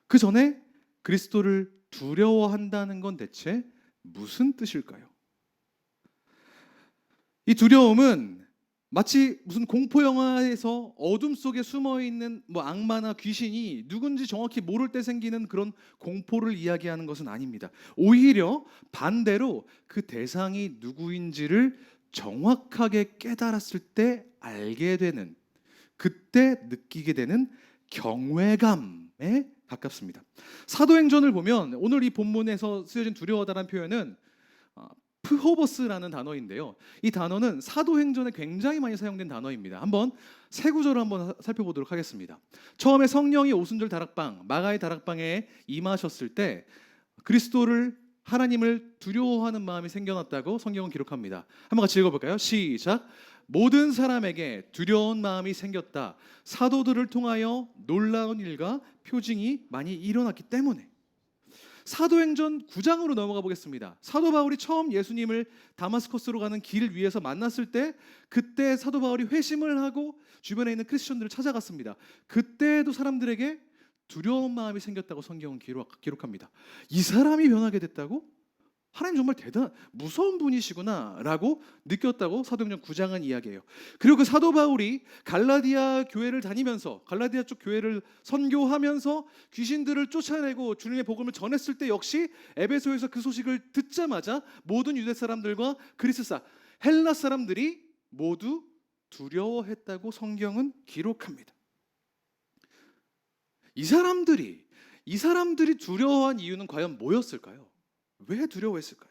그 전에 그리스도를 두려워한다는 건 대체 무슨 뜻일까요? 이 두려움은 마치 무슨 공포 영화에서 어둠 속에 숨어 있는 악마나 귀신이 누군지 정확히 모를 때 생기는 그런 공포를 이야기하는 것은 아닙니다. 오히려 반대로 그 대상이 누구인지를 정확하게 깨달았을 때 알게 되는, 그때 느끼게 되는 경외감에 가깝습니다. 사도행전을 보면 오늘 이 본문에서 쓰여진 두려워하다라는 표현은 프호버스라는 단어인데요. 이 단어는 사도행전에 굉장히 많이 사용된 단어입니다. 한번 세 구절을 한번 살펴보도록 하겠습니다. 처음에 성령이 오순절 다락방, 마가의 다락방에 임하셨을 때 그리스도를, 하나님을 두려워하는 마음이 생겨났다고 성경은 기록합니다. 한번 같이 읽어볼까요? 시작. 모든 사람에게 두려운 마음이 생겼다. 사도들을 통하여 놀라운 일과 표징이 많이 일어났기 때문에. 사도행전 9장으로 넘어가 보겠습니다. 사도 바울이 처음 예수님을 다마스커스로 가는 길 위에서 만났을 때 그때 사도 바울이 회심을 하고 주변에 있는 크리스천들을 찾아갔습니다. 그때도 사람들에게 두려운 마음이 생겼다고 성경은 기록합니다. 이 사람이 변하게 됐다고? 하나님 정말 무서운 분이시구나라고 느꼈다고 사도행전 9장은 이야기해요. 그리고 그 사도 바울이 갈라디아 교회를 다니면서 갈라디아 쪽 교회를 선교하면서 귀신들을 쫓아내고 주님의 복음을 전했을 때 역시 에베소에서 그 소식을 듣자마자 모든 유대 사람들과 헬라 사람들이 모두 두려워했다고 성경은 기록합니다. 이 사람들이 두려워한 이유는 과연 뭐였을까요? 왜 두려워했을까요?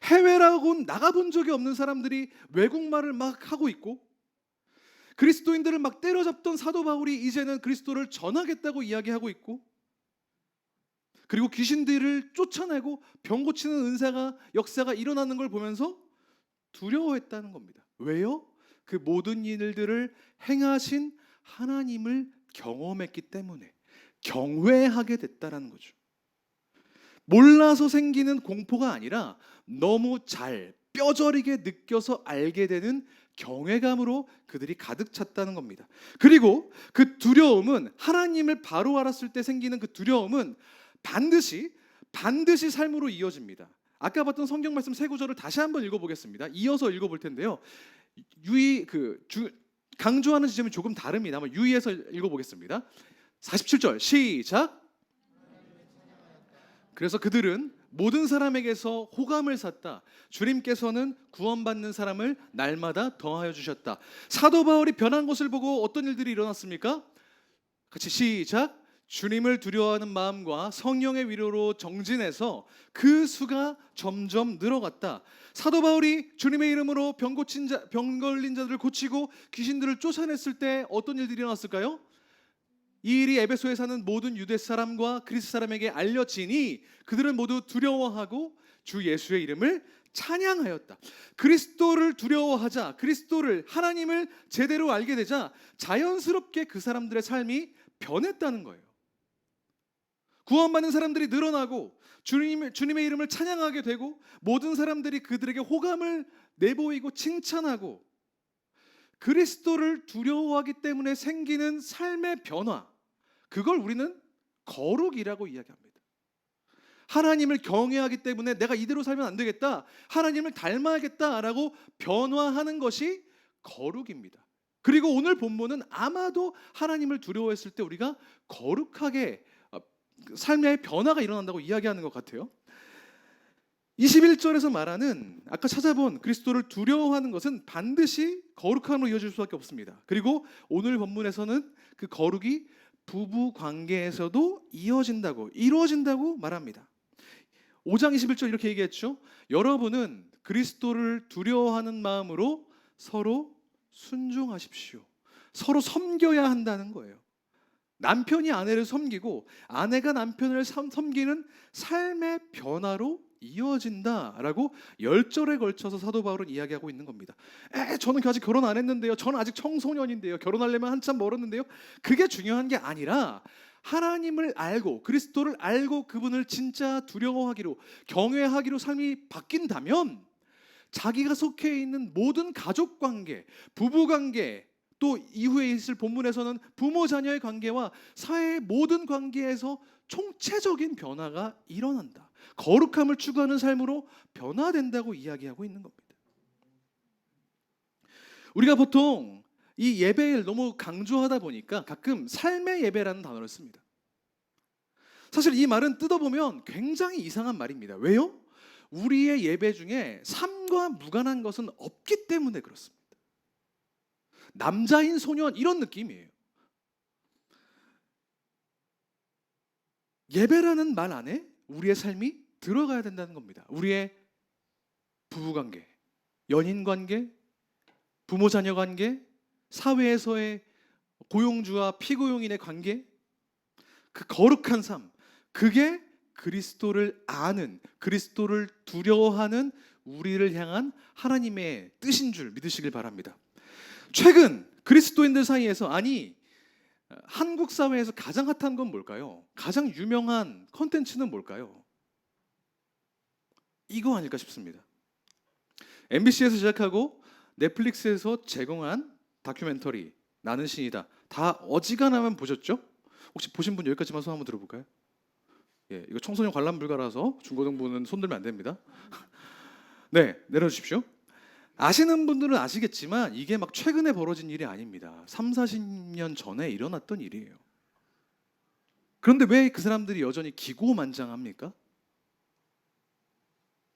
해외라고 나가본 적이 없는 사람들이 외국말을 막 하고 있고 그리스도인들을 막 때려잡던 사도 바울이 이제는 그리스도를 전하겠다고 이야기하고 있고 그리고 귀신들을 쫓아내고 병 고치는 역사가 일어나는 걸 보면서 두려워했다는 겁니다. 왜요? 그 모든 일들을 행하신 하나님을 경험했기 때문에 경외하게 됐다라는 거죠. 몰라서 생기는 공포가 아니라 너무 잘 뼈저리게 느껴서 알게 되는 경외감으로 그들이 가득 찼다는 겁니다. 그리고 그 두려움은 하나님을 바로 알았을 때 생기는 그 두려움은 반드시 삶으로 이어집니다. 아까 봤던 성경 말씀 세 구절을 다시 한번 읽어보겠습니다. 이어서 읽어볼 텐데요. 강조하는 지점이 조금 다릅니다. 한번 유의해서 읽어보겠습니다. 47절 시작. 그래서 그들은 모든 사람에게서 호감을 샀다. 주님께서는 구원받는 사람을 날마다 더하여 주셨다. 사도 바울이 변한 것을 보고 어떤 일들이 일어났습니까? 같이 시작. 주님을 두려워하는 마음과 성령의 위로로 정진해서 그 수가 점점 늘어갔다. 사도 바울이 주님의 이름으로 병 걸린 자들을 고치고 귀신들을 쫓아냈을 때 어떤 일들이 일어났을까요? 이 일이 에베소에 사는 모든 유대 사람과 그리스 사람에게 알려지니 그들은 모두 두려워하고 주 예수의 이름을 찬양하였다. 그리스도를 두려워하자, 하나님을 제대로 알게 되자 자연스럽게 그 사람들의 삶이 변했다는 거예요. 구원받는 사람들이 늘어나고 주님의 이름을 찬양하게 되고 모든 사람들이 그들에게 호감을 내보이고 칭찬하고 그리스도를 두려워하기 때문에 생기는 삶의 변화, 그걸 우리는 거룩이라고 이야기합니다. 하나님을 경외하기 때문에 내가 이대로 살면 안 되겠다, 하나님을 닮아야겠다라고 변화하는 것이 거룩입니다. 그리고 오늘 본문은 아마도 하나님을 두려워했을 때 우리가 거룩하게 삶의 변화가 일어난다고 이야기하는 것 같아요. 21절에서 말하는 아까 찾아본 그리스도를 두려워하는 것은 반드시 거룩함으로 이어질 수밖에 없습니다. 그리고 오늘 본문에서는 그 거룩이 부부 관계에서도 이루어진다고 말합니다. 5장 21절 이렇게 얘기했죠. 여러분은 그리스도를 두려워하는 마음으로 서로 순종하십시오. 서로 섬겨야 한다는 거예요. 남편이 아내를 섬기고 아내가 남편을 섬기는 삶의 변화로 이어진다라고 10절에 걸쳐서 사도 바울은 이야기하고 있는 겁니다. 저는 아직 결혼 안 했는데요. 저는 아직 청소년인데요. 결혼하려면 한참 멀었는데요. 그게 중요한 게 아니라 하나님을 알고 그리스도를 알고 그분을 진짜 두려워하기로 경외하기로 삶이 바뀐다면 자기가 속해 있는 모든 가족관계, 부부관계, 또 이후에 있을 본문에서는 부모 자녀의 관계와 사회의 모든 관계에서 총체적인 변화가 일어난다. 거룩함을 추구하는 삶으로 변화된다고 이야기하고 있는 겁니다. 우리가 보통 이 예배를 너무 강조하다 보니까 가끔 삶의 예배라는 단어를 씁니다. 사실 이 말은 뜯어보면 굉장히 이상한 말입니다. 왜요? 우리의 예배 중에 삶과 무관한 것은 없기 때문에 그렇습니다. 남자인 소년 이런 느낌이에요. 예배라는 말 안에 우리의 삶이 들어가야 된다는 겁니다. 우리의 부부관계, 연인관계, 부모자녀 관계, 사회에서의 고용주와 피고용인의 관계, 그 거룩한 삶, 그게 그리스도를 아는, 그리스도를 두려워하는 우리를 향한 하나님의 뜻인 줄 믿으시길 바랍니다. 최근 그리스도인들 사이에서, 아니 한국 사회에서 가장 핫한 건 뭘까요? 가장 유명한 콘텐츠는 뭘까요? 이거 아닐까 싶습니다. MBC에서 시작하고 넷플릭스에서 제공한 다큐멘터리 나는 신이다. 다 어지간하면 보셨죠? 혹시 보신 분 여기까지만 손 한번 들어볼까요? 예, 이거 청소년 관람 불가라서 중고등부는 손 들면 안 됩니다. 네, 내려주십시오. 아시는 분들은 아시겠지만 이게 막 최근에 벌어진 일이 아닙니다. 3, 40년 전에 일어났던 일이에요. 그런데 왜 그 사람들이 여전히 기고만장합니까?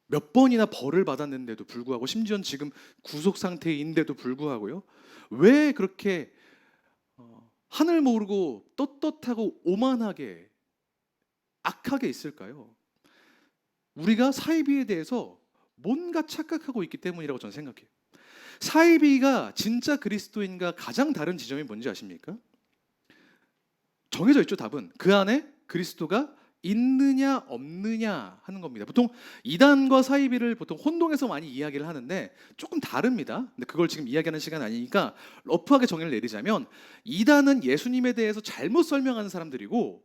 몇 번이나 벌을 받았는데도 불구하고, 심지어 지금 구속 상태인데도 불구하고요, 왜 그렇게 하늘 모르고 떳떳하고 오만하게 악하게 있을까요? 우리가 사이비에 대해서 뭔가 착각하고 있기 때문이라고 저는 생각해요. 사이비가 진짜 그리스도인과 가장 다른 지점이 뭔지 아십니까? 정해져 있죠, 답은. 그 안에 그리스도가 있느냐 없느냐 하는 겁니다. 보통 이단과 사이비를 보통 혼동해서 많이 이야기를 하는데 조금 다릅니다. 근데 그걸 지금 이야기하는 시간 아니니까 러프하게 정의를 내리자면, 이단은 예수님에 대해서 잘못 설명하는 사람들이고,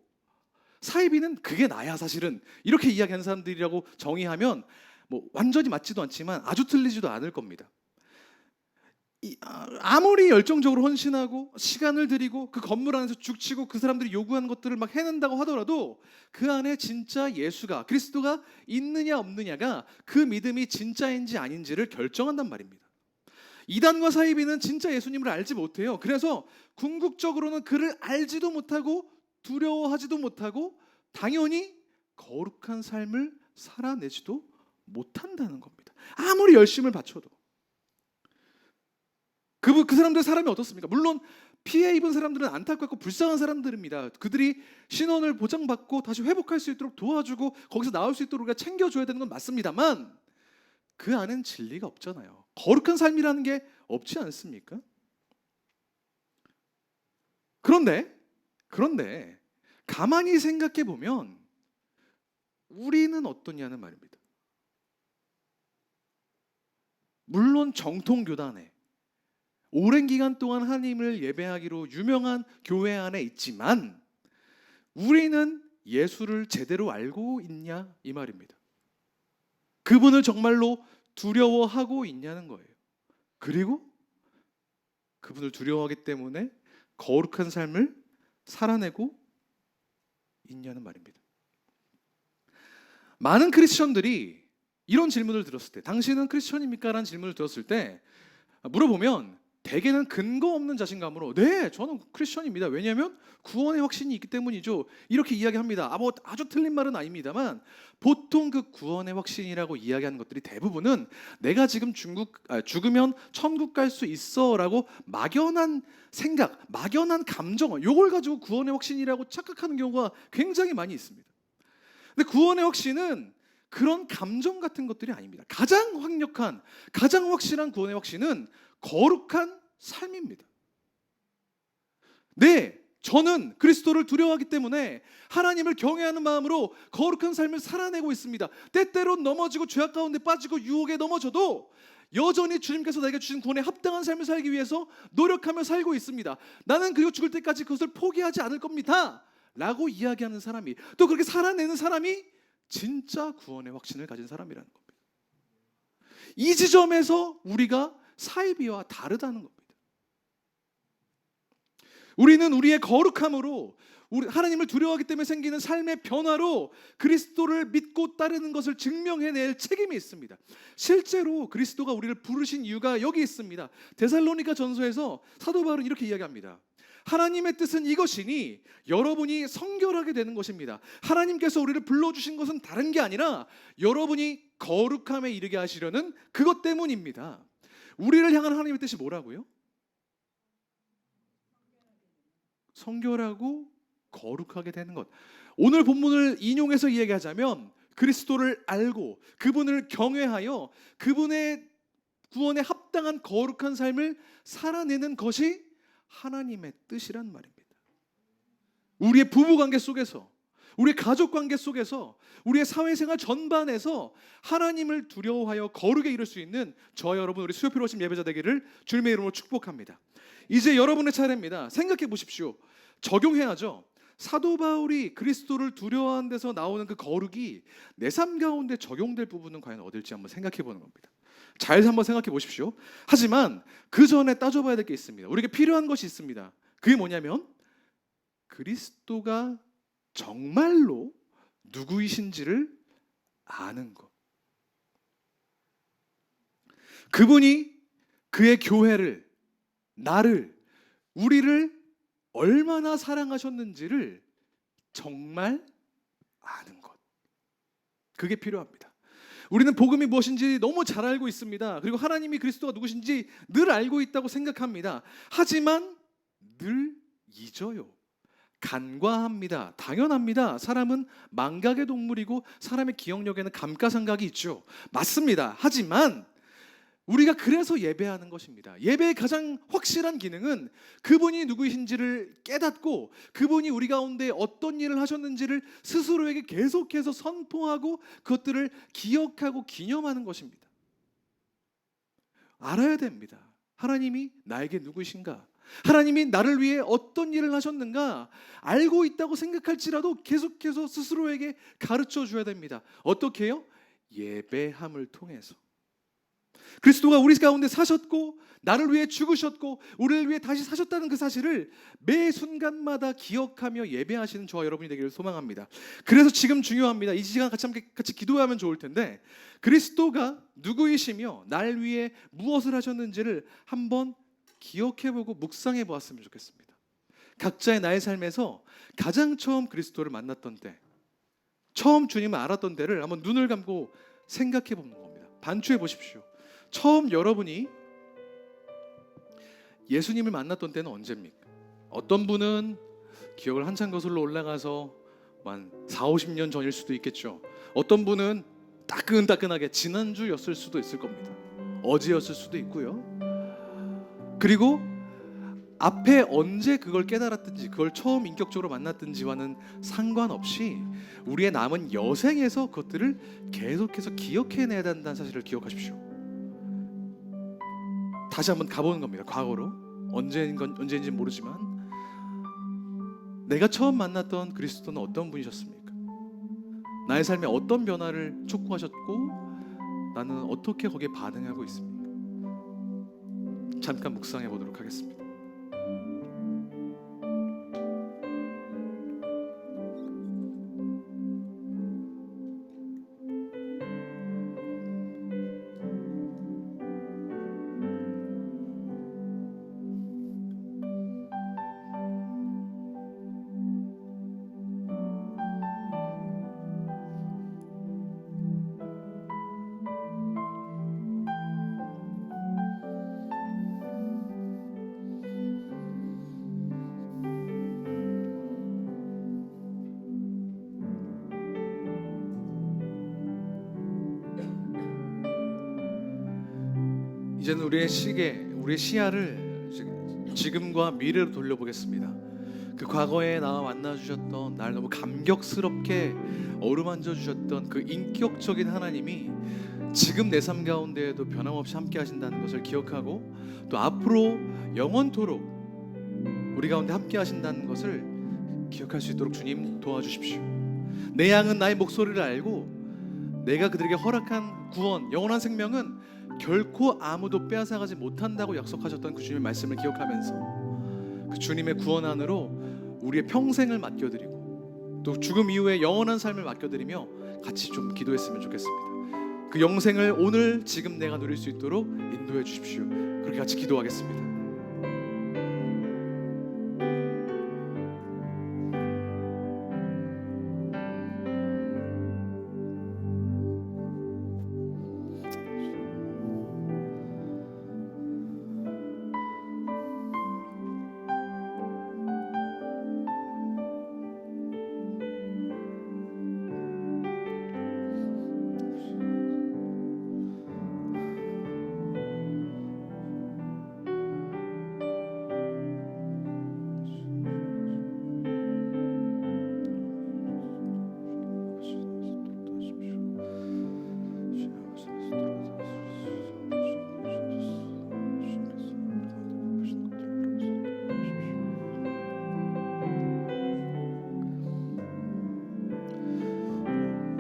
사이비는 그게 나야 사실은, 이렇게 이야기하는 사람들이라고 정의하면 뭐 완전히 맞지도 않지만 아주 틀리지도 않을 겁니다. 아무리 열정적으로 헌신하고 시간을 들이고 그 건물 안에서 죽치고 그 사람들이 요구하는 것들을 막 해낸다고 하더라도, 그 안에 진짜 예수가, 그리스도가 있느냐 없느냐가 그 믿음이 진짜인지 아닌지를 결정한단 말입니다. 이단과 사이비는 진짜 예수님을 알지 못해요. 그래서 궁극적으로는 그를 알지도 못하고 두려워하지도 못하고 당연히 거룩한 삶을 살아내지도 못한다는 겁니다. 아무리 열심을 바쳐도. 그 사람들의 사람이 어떻습니까? 물론 피해 입은 사람들은 안타깝고 불쌍한 사람들입니다. 그들이 신원을 보장받고 다시 회복할 수 있도록 도와주고 거기서 나올 수 있도록 우리가 챙겨줘야 되는 건 맞습니다만, 그 안엔 진리가 없잖아요. 거룩한 삶이라는 게 없지 않습니까? 그런데 가만히 생각해 보면 우리는 어떠냐는 말입니다. 물론 정통교단에 오랜 기간 동안 하나님을 예배하기로 유명한 교회 안에 있지만, 우리는 예수를 제대로 알고 있냐 이 말입니다. 그분을 정말로 두려워하고 있냐는 거예요. 그리고 그분을 두려워하기 때문에 거룩한 삶을 살아내고 있냐는 말입니다. 많은 크리스천들이 이런 질문을 들었을 때, 당신은 크리스천입니까? 라는 질문을 들었을 때 물어보면 대개는 근거 없는 자신감으로, 네, 저는 크리스천입니다. 왜냐하면 구원의 확신이 있기 때문이죠. 이렇게 이야기합니다. 뭐 아주 틀린 말은 아닙니다만, 보통 그 구원의 확신이라고 이야기하는 것들이 대부분은 내가 지금 죽으면 천국 갈 수 있어라고 막연한 생각, 막연한 감정, 요걸 가지고 구원의 확신이라고 착각하는 경우가 굉장히 많이 있습니다. 근데 구원의 확신은 그런 감정 같은 것들이 아닙니다. 가장 강력한, 가장 확실한 구원의 확신은 거룩한 삶입니다. 네, 저는 그리스도를 두려워하기 때문에 하나님을 경외하는 마음으로 거룩한 삶을 살아내고 있습니다. 때때론 넘어지고 죄악 가운데 빠지고 유혹에 넘어져도 여전히 주님께서 나에게 주신 구원에 합당한 삶을 살기 위해서 노력하며 살고 있습니다. 나는 그리고 죽을 때까지 그것을 포기하지 않을 겁니다 라고 이야기하는 사람이, 또 그렇게 살아내는 사람이 진짜 구원의 확신을 가진 사람이라는 겁니다. 이 지점에서 우리가 사이비와 다르다는 겁니다. 우리는 우리의 거룩함으로, 하나님을 두려워하기 때문에 생기는 삶의 변화로 그리스도를 믿고 따르는 것을 증명해낼 책임이 있습니다. 실제로 그리스도가 우리를 부르신 이유가 여기 있습니다. 데살로니가 전서에서 사도 바울은 이렇게 이야기합니다. 하나님의 뜻은 이것이니 여러분이 성결하게 되는 것입니다. 하나님께서 우리를 불러주신 것은 다른 게 아니라 여러분이 거룩함에 이르게 하시려는 그것 때문입니다. 우리를 향한 하나님의 뜻이 뭐라고요? 성결하고 거룩하게 되는 것. 오늘 본문을 인용해서 이야기하자면, 그리스도를 알고 그분을 경외하여 그분의 구원에 합당한 거룩한 삶을 살아내는 것이 하나님의 뜻이란 말입니다. 우리의 부부관계 속에서, 우리의 가족관계 속에서, 우리의 사회생활 전반에서 하나님을 두려워하여 거룩에 이를 수 있는 저와 여러분, 우리 수요 필요하신 예배자 되기를 주님의 이름으로 축복합니다. 이제 여러분의 차례입니다. 생각해 보십시오. 적용해야죠. 사도 바울이 그리스도를 두려워하는 데서 나오는 그 거룩이 내 삶 가운데 적용될 부분은 과연 어딜지 한번 생각해 보는 겁니다. 잘 한번 생각해 보십시오. 하지만 그 전에 따져봐야 될 게 있습니다. 우리에게 필요한 것이 있습니다. 그게 뭐냐면 그리스도가 정말로 누구이신지를 아는 것. 그분이 그의 교회를, 나를, 우리를 얼마나 사랑하셨는지를 정말 아는 것. 그게 필요합니다. 우리는 복음이 무엇인지 너무 잘 알고 있습니다. 그리고 하나님이 그리스도가 누구신지 늘 알고 있다고 생각합니다. 하지만 늘 잊어요. 간과합니다. 당연합니다. 사람은 망각의 동물이고 사람의 기억력에는 감가상각이 있죠. 맞습니다. 하지만 우리가 그래서 예배하는 것입니다. 예배의 가장 확실한 기능은 그분이 누구이신지를 깨닫고 그분이 우리 가운데 어떤 일을 하셨는지를 스스로에게 계속해서 선포하고 그것들을 기억하고 기념하는 것입니다. 알아야 됩니다. 하나님이 나에게 누구이신가? 하나님이 나를 위해 어떤 일을 하셨는가? 알고 있다고 생각할지라도 계속해서 스스로에게 가르쳐 줘야 됩니다. 어떻게 해요? 예배함을 통해서. 그리스도가 우리 가운데 사셨고 나를 위해 죽으셨고 우리를 위해 다시 사셨다는 그 사실을 매 순간마다 기억하며 예배하시는 저와 여러분이 되기를 소망합니다. 그래서 지금 중요합니다. 이 시간 같이 기도하면 좋을 텐데 그리스도가 누구이시며 날 위해 무엇을 하셨는지를 한번 기억해보고 묵상해 보았으면 좋겠습니다. 각자의 나의 삶에서 가장 처음 그리스도를 만났던 때, 처음 주님을 알았던 때를 한번 눈을 감고 생각해 보는 겁니다. 반추해 보십시오. 처음 여러분이 예수님을 만났던 때는 언제입니까? 어떤 분은 기억을 한참 거슬러 올라가서 한 40-50년 전일 수도 있겠죠. 어떤 분은 따끈따끈하게 지난주였을 수도 있을 겁니다. 어제였을 수도 있고요. 그리고 앞에 언제 그걸 깨달았든지 그걸 처음 인격적으로 만났든지와는 상관없이 우리의 남은 여생에서 그것들을 계속해서 기억해내야 된다는 사실을 기억하십시오. 다시 한번 가보는 겁니다. 과거로 언제인지 모르지만 내가 처음 만났던 그리스도는 어떤 분이셨습니까? 나의 삶에 어떤 변화를 촉구하셨고 나는 어떻게 거기에 반응하고 있습니까? 잠깐 묵상해 보도록 하겠습니다. 이제는 우리의 시야를 지금과 미래로 돌려보겠습니다. 그 과거에 나와 만나주셨던 날 너무 감격스럽게 어루만져 주셨던 그 인격적인 하나님이 지금 내 삶 가운데에도 변함없이 함께 하신다는 것을 기억하고 또 앞으로 영원토록 우리 가운데 함께 하신다는 것을 기억할 수 있도록 주님 도와주십시오. 내 양은 나의 목소리를 알고 내가 그들에게 허락한 구원, 영원한 생명은 결코 아무도 빼앗아가지 못한다고 약속하셨던 그 주님의 말씀을 기억하면서 그 주님의 구원 안으로 우리의 평생을 맡겨드리고 또 죽음 이후에 영원한 삶을 맡겨드리며 같이 좀 기도했으면 좋겠습니다. 그 영생을 오늘 지금 내가 누릴 수 있도록 인도해 주십시오. 그렇게 같이 기도하겠습니다.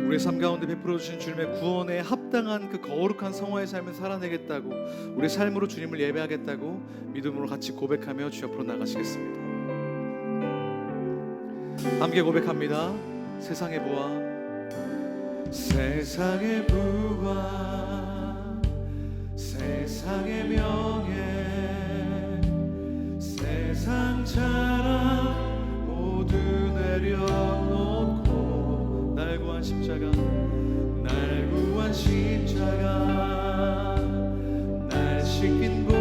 우리의 삶 가운데 베풀어 주신 주님의 구원에 합당한 그 거룩한 성화의 삶을 살아내겠다고 우리의 삶으로 주님을 예배하겠다고 믿음으로 같이 고백하며 주 앞으로 나가시겠습니다. 함께 고백합니다. 세상의 부와 세상의 부와 세상의 명예 세상 자랑 모두 내려놓고 날 구한 십자가 날 씻긴 보혈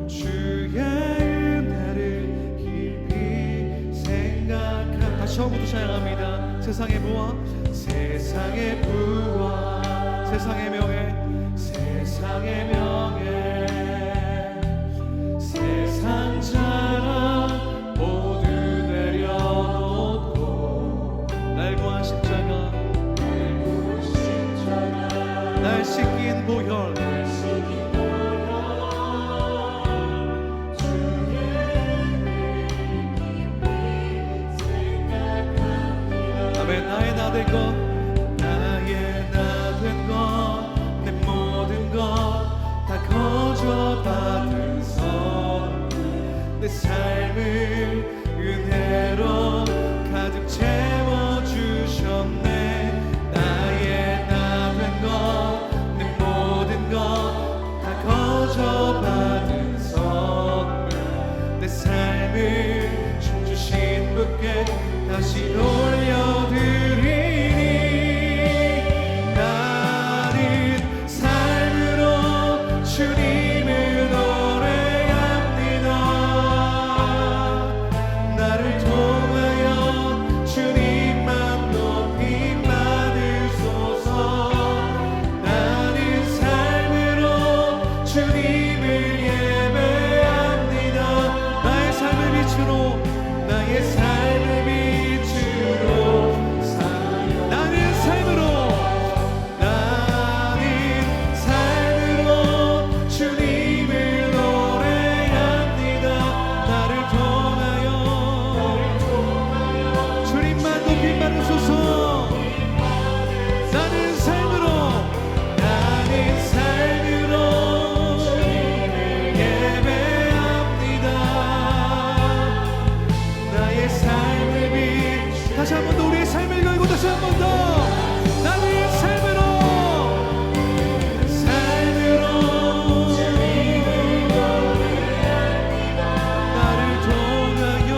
주의 은혜를 깊이 생각하 다시 처음부터 찬양합니다. 세상의 부와 세상의 부와 세상의 명예 세상의 명예 세상 자랑 모두 내려놓고 날 구한 십자가 날 씻긴 보혈 아멘. 나의 나 된 것 나의 나 된 것 내 모든 것 다 거저 받은 내 삶을 은혜로 가득 채워주셨네. 나의 나 된 것 내 모든 것 다 거저 받은 선물 내 삶을 춤주신 분께 다시 돌려드리니 나는 삶으로 주님을 노래합니다. 나를 통하여 주님만 높이 받으소서. 나는 삶으로 주님을 예배합니다. 나의 삶을 빛으로 나의 삶을 빛으로 나는 삶으로 주님을 노래합니다. 나를 통하여 주님만 높이 받으소서. 나는 삶으로 예배합니다. 나의 삶을 빛 다시 한 번 더 우리의 삶을 걸고 다시 한 번 더 나는 삶으로 나를 통하여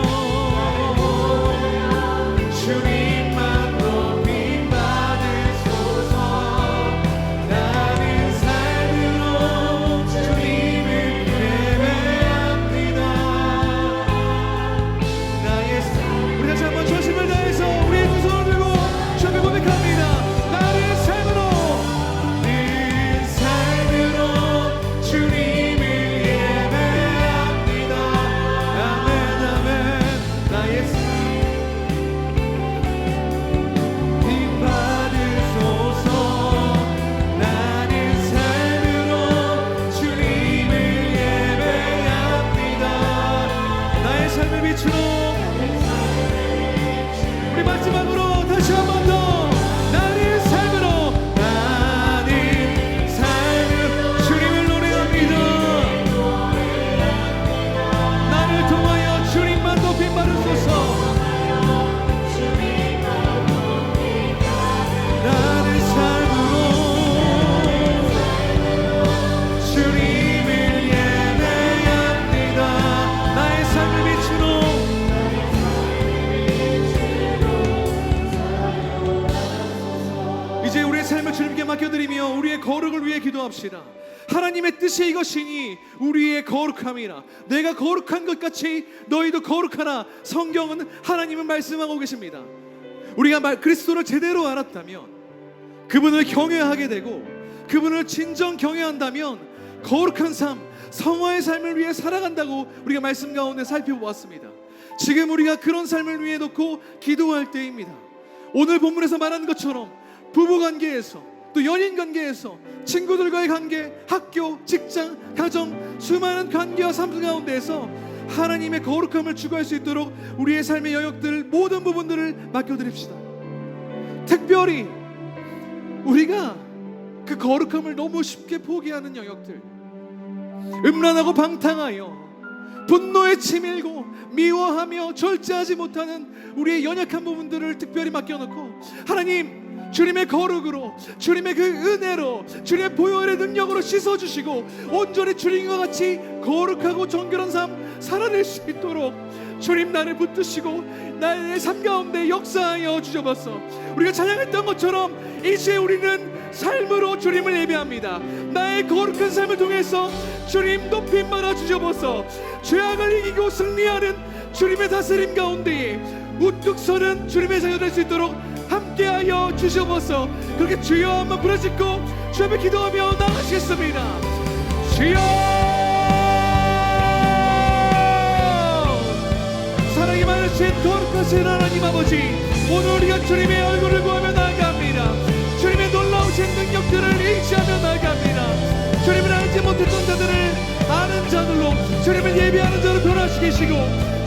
주님만 높이 받으소서. 나는 삶으로 주님을 예배합니다. 나의 삶 우리 다시 한번 전심을 다해서 우리의 두 손을 들고 주님을 고백합니다. 나는 삶으로 주님을 예배합니다. 아멘 아멘. 나의 삶 빛 받으소서. 나는 삶으로 주님을 예배합니다. 나의 삶을 빛으로 우리 마지막으로 다시 한 번 더 나는 삶으로 주님을 노래합니다. 나를 통하여 주님만 높이 받으소서. 나는 삶으로 주님을 예배합니다. 나의 삶을 빛으로 이제 우리의 삶을 주님께 맡겨드리며 우리의 거룩을 위해 기도합시다. 하나님의 뜻이 이것이니 우리의 거룩함이라. 내가 거룩한 것 같이 너희도 거룩하라. 성경은 하나님은 말씀하고 계십니다. 우리가 그리스도를 제대로 알았다면, 그분을 경외하게 되고 그분을 진정 경외한다면 거룩한 삶, 성화의 삶을 위해 살아간다고 우리가 말씀 가운데 살펴보았습니다. 지금 우리가 그런 삶을 위해 놓고 기도할 때입니다. 오늘 본문에서 말하는 것처럼 부부관계에서 또 연인관계에서 친구들과의 관계, 학교, 직장, 가정 수많은 관계와 삶 가운데에서 하나님의 거룩함을 추구할 수 있도록 우리의 삶의 영역들 모든 부분들을 맡겨드립시다. 특별히 우리가 그 거룩함을 너무 쉽게 포기하는 영역들, 음란하고 방탕하여 분노에 치밀고 미워하며 절제하지 못하는 우리의 연약한 부분들을 특별히 맡겨놓고, 하나님 주님의 거룩으로, 주님의 그 은혜로, 주님의 보혈의 능력으로 씻어주시고 온전히 주님과 같이 거룩하고 정결한 삶 살아낼 수 있도록 주님 나를 붙드시고 나의 삶 가운데 역사하여 주셔서, 우리가 찬양했던 것처럼 이제 우리는 삶으로 주님을 예배합니다. 나의 거룩한 삶을 통해서 주님 높임 받아 주셔서 죄악을 이기고 승리하는 주님의 다스림 가운데 우뚝 서는 주님의 자녀 될 수 있도록 함께하여 주셔서, 그렇게 주여 한번 부르짖고 주 앞에 기도하며 나가시겠습니다. 주여, 사랑이 많으신 거룩하신 하나님 아버지, 오늘 우리가 주님의 얼굴을 구하며 나아갑니다. 주님의 놀라우신 능력들을 의지하며 나아갑니다. 주님을 알지 못했던 자들을 아는 자들로, 주님을 예배하는 자로 변화시키시고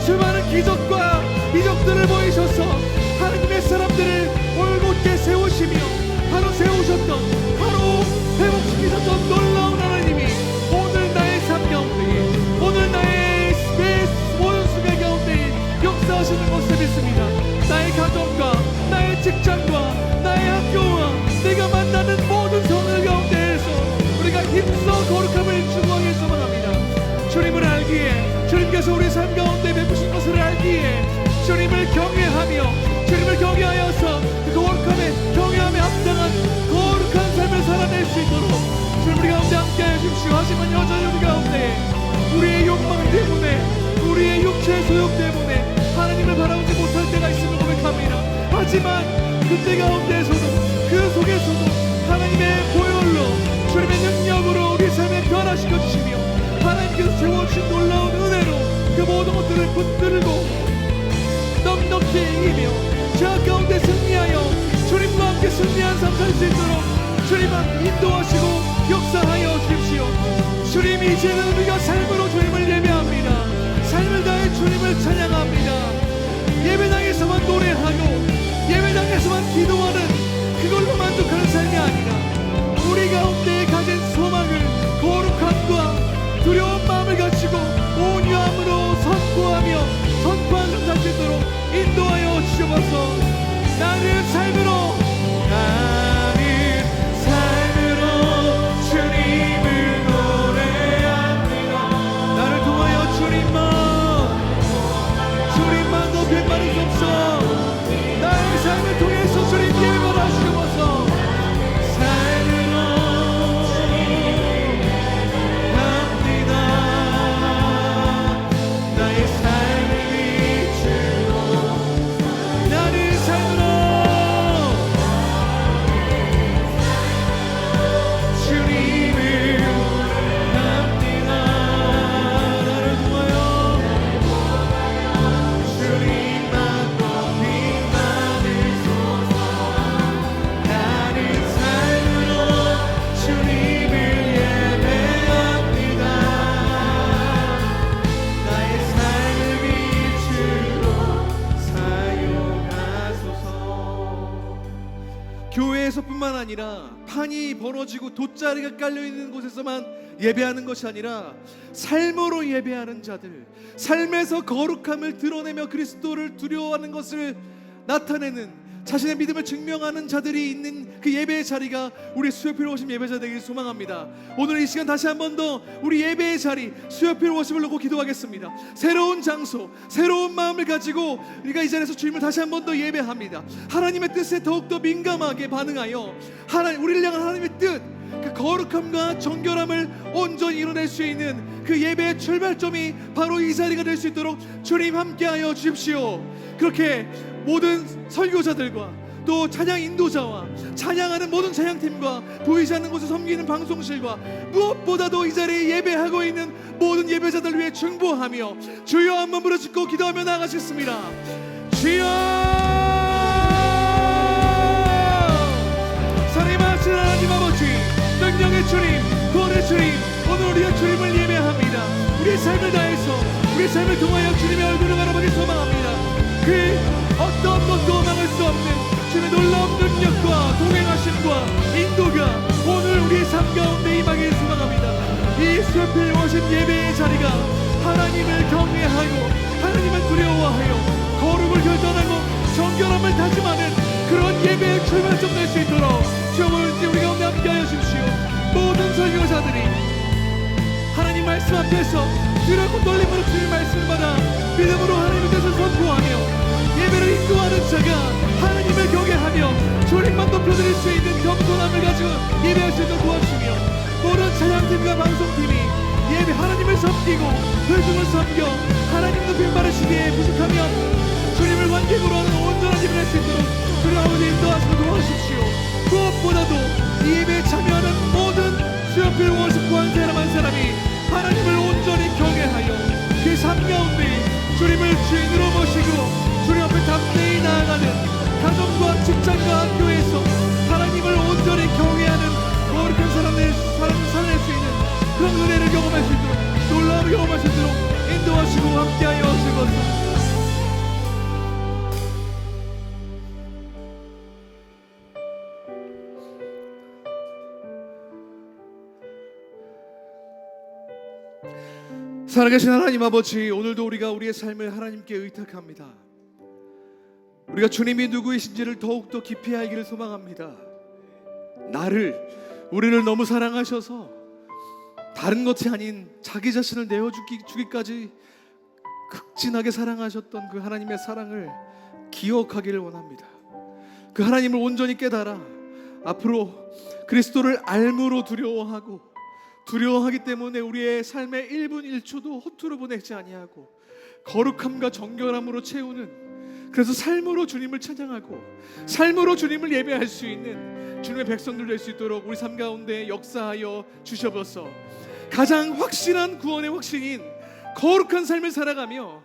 수많은 기적과 이적들을 보이셔서 하나님의 사람들을 올곧게 세우시며 바로 세우셨던, 바로 회복시키셨던 놀라운 하나님이 오늘 나의 삶 가운데, 오늘 나의 모든 순간 가운데 역사하시는 것을 믿습니다. 나의 가정과 나의 직장과 나의 학교와 내가 만나는 모든 성을 가운데에서 우리가 힘써 거룩함을 추구하기 소망합니다. 주님을 알기에, 주님께서 우리 삶 가운데 베푸신 것을 알기에 주님을 경외하며, 주님을 경외하여서 그 거룩함에, 경외함에 합당한 거룩한 삶을 살아낼 수 있도록 주님 우리 가운데 함께하여 주십시오. 하지만 여전히 우리 가운데 우리의 욕망 때문에, 우리의 육체의 소욕 때문에 하나님을 바라보지 못할 때가 있음을 고백합니다. 하지만 그때 가운데에서도, 그 속에서도 하나님의 보혈로, 주님의 능력으로 우리 삶을 변화시켜 주시며 하나님께서 채워주신 놀라운 은혜로 그 모든 것들을 붙들고 넉넉히 이기며 죄악 가운데 승리하여 주님과 함께 승리한 삶 살 수 있도록 주님 인도하시고 역사하여 주십시오. 주님, 이제는 우리가 삶으로 주님을 예배합니다. 삶을 다해 주님을 찬양합니다. 예배당에서만 노래하고 예배당에서만 기도하는 그걸로 만족하는 삶이 아니라 우리 가운데 가진 소망을 거룩함과 두려운 마음을 가지고 온유함으로 선포하며 선포하는 삶 살 수 있도록 인도하여 주셔서, 나는 삶으로 주님을 노래합니다. 나를 통하여 주님만 높임 받을 수 없어. 나의 삶을 통해서 주님 예배를 하시옵소서. 삶으로 합니다. 나의 삶을 비추고 나는 삶으로 주님을 합니다. 나를 통하여 주님만 높임 받으소서. 나는 삶으로 주님을 예배합니다. 나의 삶을 비추고 사용하소서. 교회에서뿐만 아니라 판이 벌어지고 돗자리가 깔려있는 곳에서만 예배하는 것이 아니라 삶으로 예배하는 자들, 삶에서 거룩함을 드러내며 그리스도를 두려워하는 것을 나타내는, 자신의 믿음을 증명하는 자들이 있는 그 예배의 자리가 우리 수요필 워십 예배자 되길 소망합니다. 오늘 이 시간 다시 한 번 더 우리 예배의 자리, 수요필 워십을 놓고 기도하겠습니다. 새로운 장소, 새로운 마음을 가지고 우리가 이 자리에서 주님을 다시 한 번 더 예배합니다. 하나님의 뜻에 더욱더 민감하게 반응하여 우리를 향한 하나님의 뜻, 그 거룩함과 정결함을 온전히 이뤄낼 수 있는 그 예배의 출발점이 바로 이 자리가 될 수 있도록 주님 함께하여 주십시오. 그렇게 모든 설교자들과 또 찬양 인도자와 찬양하는 모든 찬양팀과 보이지 않는 곳에 섬기는 방송실과 무엇보다도 이 자리에 예배하고 있는 모든 예배자들 위해 중보하며 주여 한번 부르짖고 기도하며 나가시겠습니다. 주여, 살아계신 하나님 아버지, 능력의 주님, 구원의 주님, 오늘 우리가 주님을 예배합니다. 우리의 삶을 다해서, 우리의 삶을 통하여 주님의 얼굴을 바라보기 소망합니다. 그 어떤 것도 막을 수 없는 주님의 놀라운 능력과 동행하심과 인도가 오늘 우리의 삶 가운데 임하길 소망합니다. 이 수요필 워십 예배의 자리가 하나님을 경외하고 하나님을 두려워하여 거룩을 결단하고 정결함을 다짐하는 그런 예배의 출발점 될 수 있도록 주여 우리 가운데 함께하여 주십시오. 모든 설교자들이 하나님 말씀 앞에서 두렵고 떨림으로 주님 말씀을 받아 믿음으로 하나님의 뜻을 선포하며 예배를 인도하는 자가 하나님을 경외하며 주님만 높여드릴 수 있는 겸손함을 가지고 예배할 수 있도록 도와주시며 모든 찬양팀과 방송팀이 예배 하나님을 섬기고 회중을 섬겨 하나님 높임 받으시기에 부족하면 주님을 관객으로 하는 온전한 예배를 할 수 있도록 주님 아버지 인도하시고 도와주십시오. 무엇보다도 이 예배에 참여하는 모든 주 앞에 오신 구한 사람 한 사람이 하나님을 온전히 경외하여 그 삶 가운데 주님을 주인으로 모시고 주님 앞에 담대히 나아가는 가정과 직장과 학교에서 하나님을 온전히 경외하는 거룩한 사람을 살아낼 수 있는 그런 은혜를 경험할 수 있도록 놀라움을 경험할 수 있도록 인도하시고 함께하여 주옵소서. 살아계신 하나님 아버지, 오늘도 우리가 우리의 삶을 하나님께 의탁합니다. 우리가 주님이 누구이신지를 더욱더 깊이 알기를 소망합니다. 우리를 너무 사랑하셔서 다른 것이 아닌 자기 자신을 내어주기까지 극진하게 사랑하셨던 그 하나님의 사랑을 기억하기를 원합니다. 그 하나님을 온전히 깨달아 앞으로 그리스도를 알므로 두려워하기 때문에 우리의 삶의 1분 1초도 허투루 보내지 아니하고 거룩함과 정결함으로 채우는, 그래서 삶으로 주님을 찬양하고 삶으로 주님을 예배할 수 있는 주님의 백성들 될 수 있도록 우리 삶 가운데 역사하여 주셔서 가장 확실한 구원의 확신인 거룩한 삶을 살아가며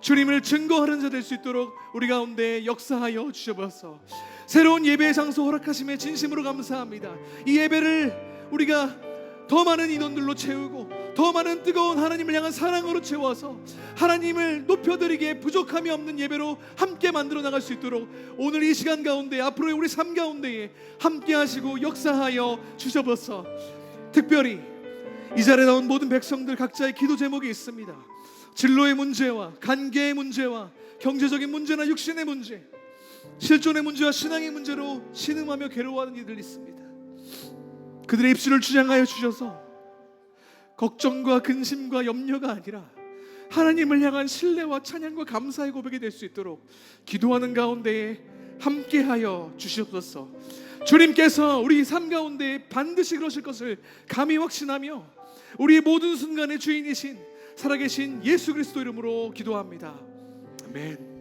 주님을 증거하는 자 될 수 있도록 우리 가운데 역사하여 주셔서 새로운 예배의 장소 허락하심에 진심으로 감사합니다. 이 예배를 우리가 더 많은 인원들로 채우고 더 많은 뜨거운 하나님을 향한 사랑으로 채워서 하나님을 높여드리기에 부족함이 없는 예배로 함께 만들어 나갈 수 있도록 오늘 이 시간 가운데 앞으로의 우리 삶 가운데에 함께 하시고 역사하여 주셔서 특별히 이 자리에 나온 모든 백성들 각자의 기도 제목이 있습니다. 진로의 문제와 관계의 문제와 경제적인 문제나 육신의 문제, 실존의 문제와 신앙의 문제로 신음하며 괴로워하는 이들이 있습니다. 그들의 입술을 주장하여 주셔서 걱정과 근심과 염려가 아니라 하나님을 향한 신뢰와 찬양과 감사의 고백이 될 수 있도록 기도하는 가운데에 함께하여 주시옵소서. 주님께서 우리 삶 가운데 반드시 그러실 것을 감히 확신하며 우리 모든 순간의 주인이신 살아계신 예수 그리스도 이름으로 기도합니다. 아멘.